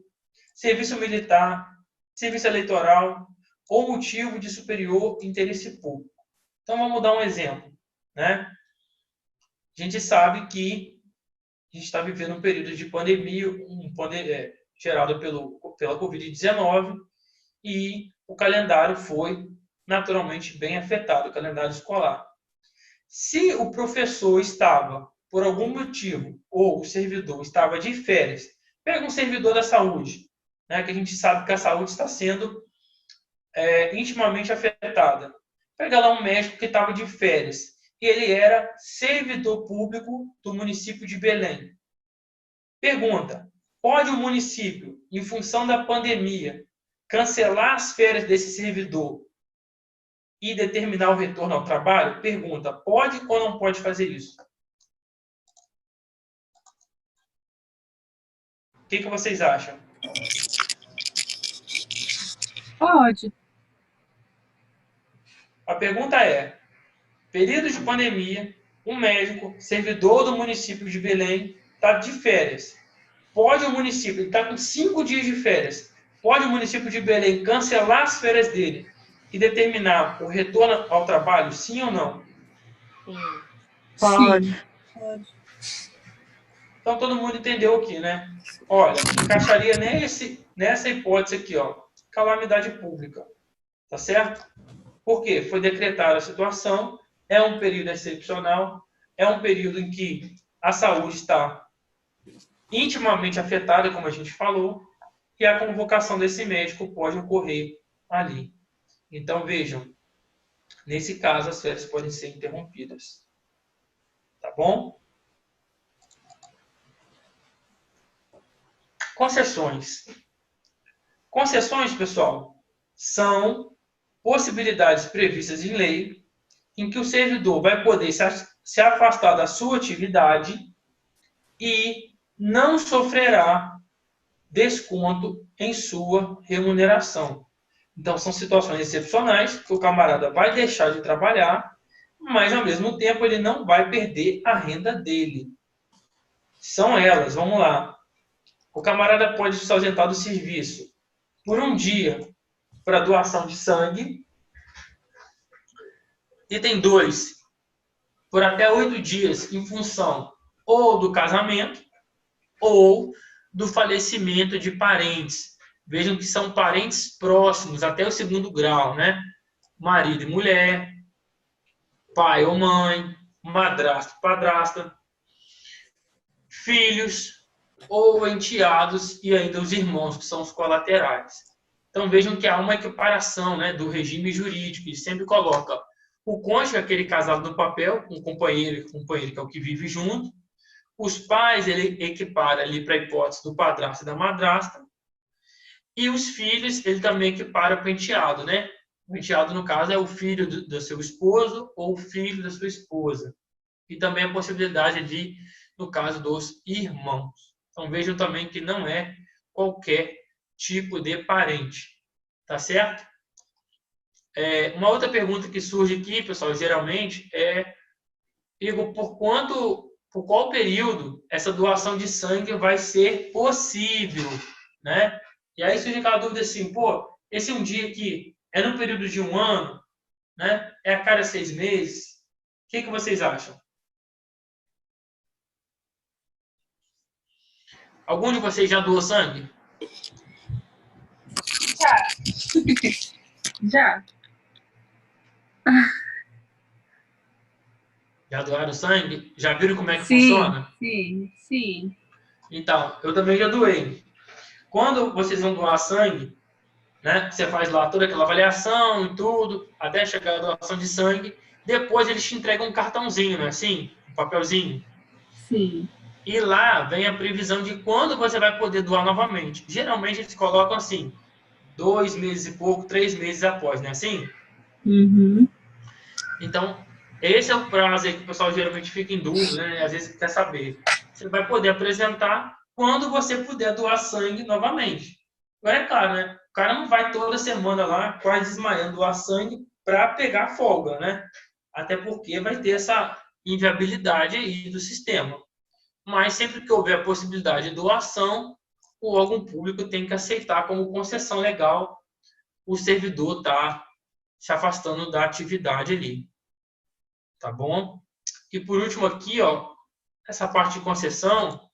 serviço militar, serviço eleitoral ou motivo de superior interesse público. Então, vamos dar um exemplo, né? A gente sabe que a gente está vivendo um período de pandemia, gerado pela Covid-19, e o calendário foi naturalmente bem afetado, o calendário escolar. Se o professor estava, por algum motivo, ou o servidor estava de férias, pega um servidor da saúde, né, que a gente sabe que a saúde está sendo intimamente afetada. Pega lá um médico que estava de férias, e ele era servidor público do município de Belém. Pergunta: pode o município, em função da pandemia, cancelar as férias desse servidor e determinar o retorno ao trabalho? Pergunta: pode ou não pode fazer isso? O que vocês acham? Pode. A pergunta é: período de pandemia, um médico, servidor do município de Belém, está de férias. Pode o município, ele está com 5 dias de férias, pode o município de Belém cancelar as férias dele e determinar o retorno ao trabalho, sim ou não? Pode. Então todo mundo entendeu aqui, né? Olha, encaixaria nessa hipótese aqui, ó, calamidade pública. Tá certo? Por quê? Foi decretada a situação, é um período excepcional, é um período em que a saúde está intimamente afetada, como a gente falou, e a convocação desse médico pode ocorrer ali. Então, vejam, nesse caso, as férias podem ser interrompidas. Tá bom? Concessões. Concessões, pessoal, são possibilidades previstas em lei em que o servidor vai poder se afastar da sua atividade e não sofrerá desconto em sua remuneração. Então, são situações excepcionais que o camarada vai deixar de trabalhar, mas, ao mesmo tempo, ele não vai perder a renda dele. São elas, vamos lá. O camarada pode se ausentar do serviço por um dia para doação de sangue. Item 2, por até 8 dias em função ou do casamento ou do falecimento de parentes. Vejam que são parentes próximos, até o 2º grau, né? Marido e mulher, pai ou mãe, madrasto, padrasta, filhos ou enteados e ainda os irmãos, que são os colaterais. Então vejam que há uma equiparação, né, do regime jurídico, e sempre coloca o cônjuge, aquele casado no papel, um companheiro que é o que vive junto. Os pais, ele equipara ali para a hipótese do padrasto e da madrasta. E os filhos, ele também equipara para o enteado, né? O enteado, no caso, é o filho do seu esposo ou o filho da sua esposa. E também a possibilidade de, no caso dos irmãos. Então vejam também que não é qualquer tipo de parente. Tá certo? Uma outra pergunta que surge aqui, pessoal, geralmente, é: Igor, por qual período essa doação de sangue vai ser possível, né? E aí surge aquela dúvida assim: pô, esse um dia aqui é no período de 1 ano, né? É a cada 6 meses? O que vocês acham? Algum de vocês já doou sangue? Já. Já doaram sangue? Já viram como é que Sim, funciona? sim. Então, eu também já doei. Quando vocês vão doar sangue, né, você faz lá toda aquela avaliação e tudo, até chegar a doação de sangue, depois eles te entregam um cartãozinho, não é assim? Um papelzinho. Sim. E lá vem a previsão de quando você vai poder doar novamente. Geralmente eles colocam assim, 2 meses e pouco, 3 meses após, não é assim? Uhum. Então, esse é o prazo aí que o pessoal geralmente fica em dúvida, né? Às vezes quer saber. Você vai poder apresentar quando você puder doar sangue novamente. Agora é claro, né? O cara não vai toda semana lá, quase desmaiando, doar sangue para pegar folga, né? Até porque vai ter essa inviabilidade aí do sistema. Mas sempre que houver a possibilidade de doação, o órgão público tem que aceitar como concessão legal o servidor tá se afastando da atividade ali. Tá bom? E por último aqui, ó, essa parte de concessão,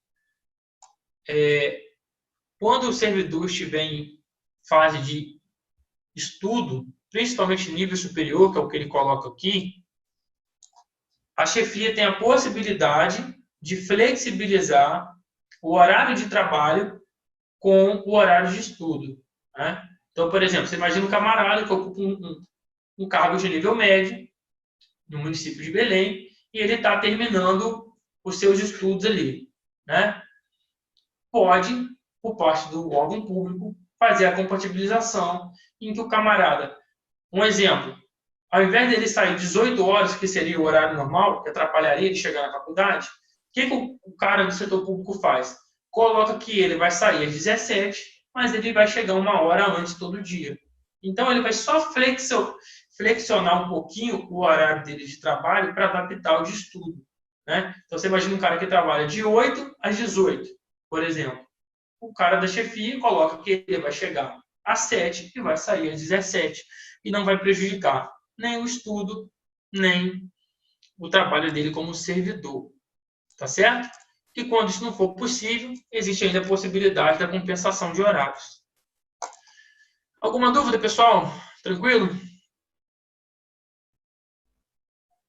quando o servidor estiver em fase de estudo, principalmente nível superior, que é o que ele coloca aqui, a chefia tem a possibilidade de flexibilizar o horário de trabalho com o horário de estudo, né? Então, por exemplo, você imagina um camarada que ocupa um cargo de nível médio no município de Belém e ele está terminando os seus estudos ali, né? Pode, por parte do órgão público, fazer a compatibilização em que o camarada, um exemplo, ao invés dele sair 18 horas, que seria o horário normal, que atrapalharia ele chegar na faculdade, o que o cara do setor público faz? Coloca que ele vai sair às 17, mas ele vai chegar 1 hora antes todo dia. Então, ele vai só flexionar um pouquinho o horário dele de trabalho para adaptar ao de estudo, né? Então, você imagina um cara que trabalha de 8 às 18, por exemplo. O cara da chefia coloca que ele vai chegar às 7 e vai sair às 17 e não vai prejudicar nem o estudo, nem o trabalho dele como servidor. Tá certo? E quando isso não for possível, existe ainda a possibilidade da compensação de horários. Alguma dúvida, pessoal? Tranquilo?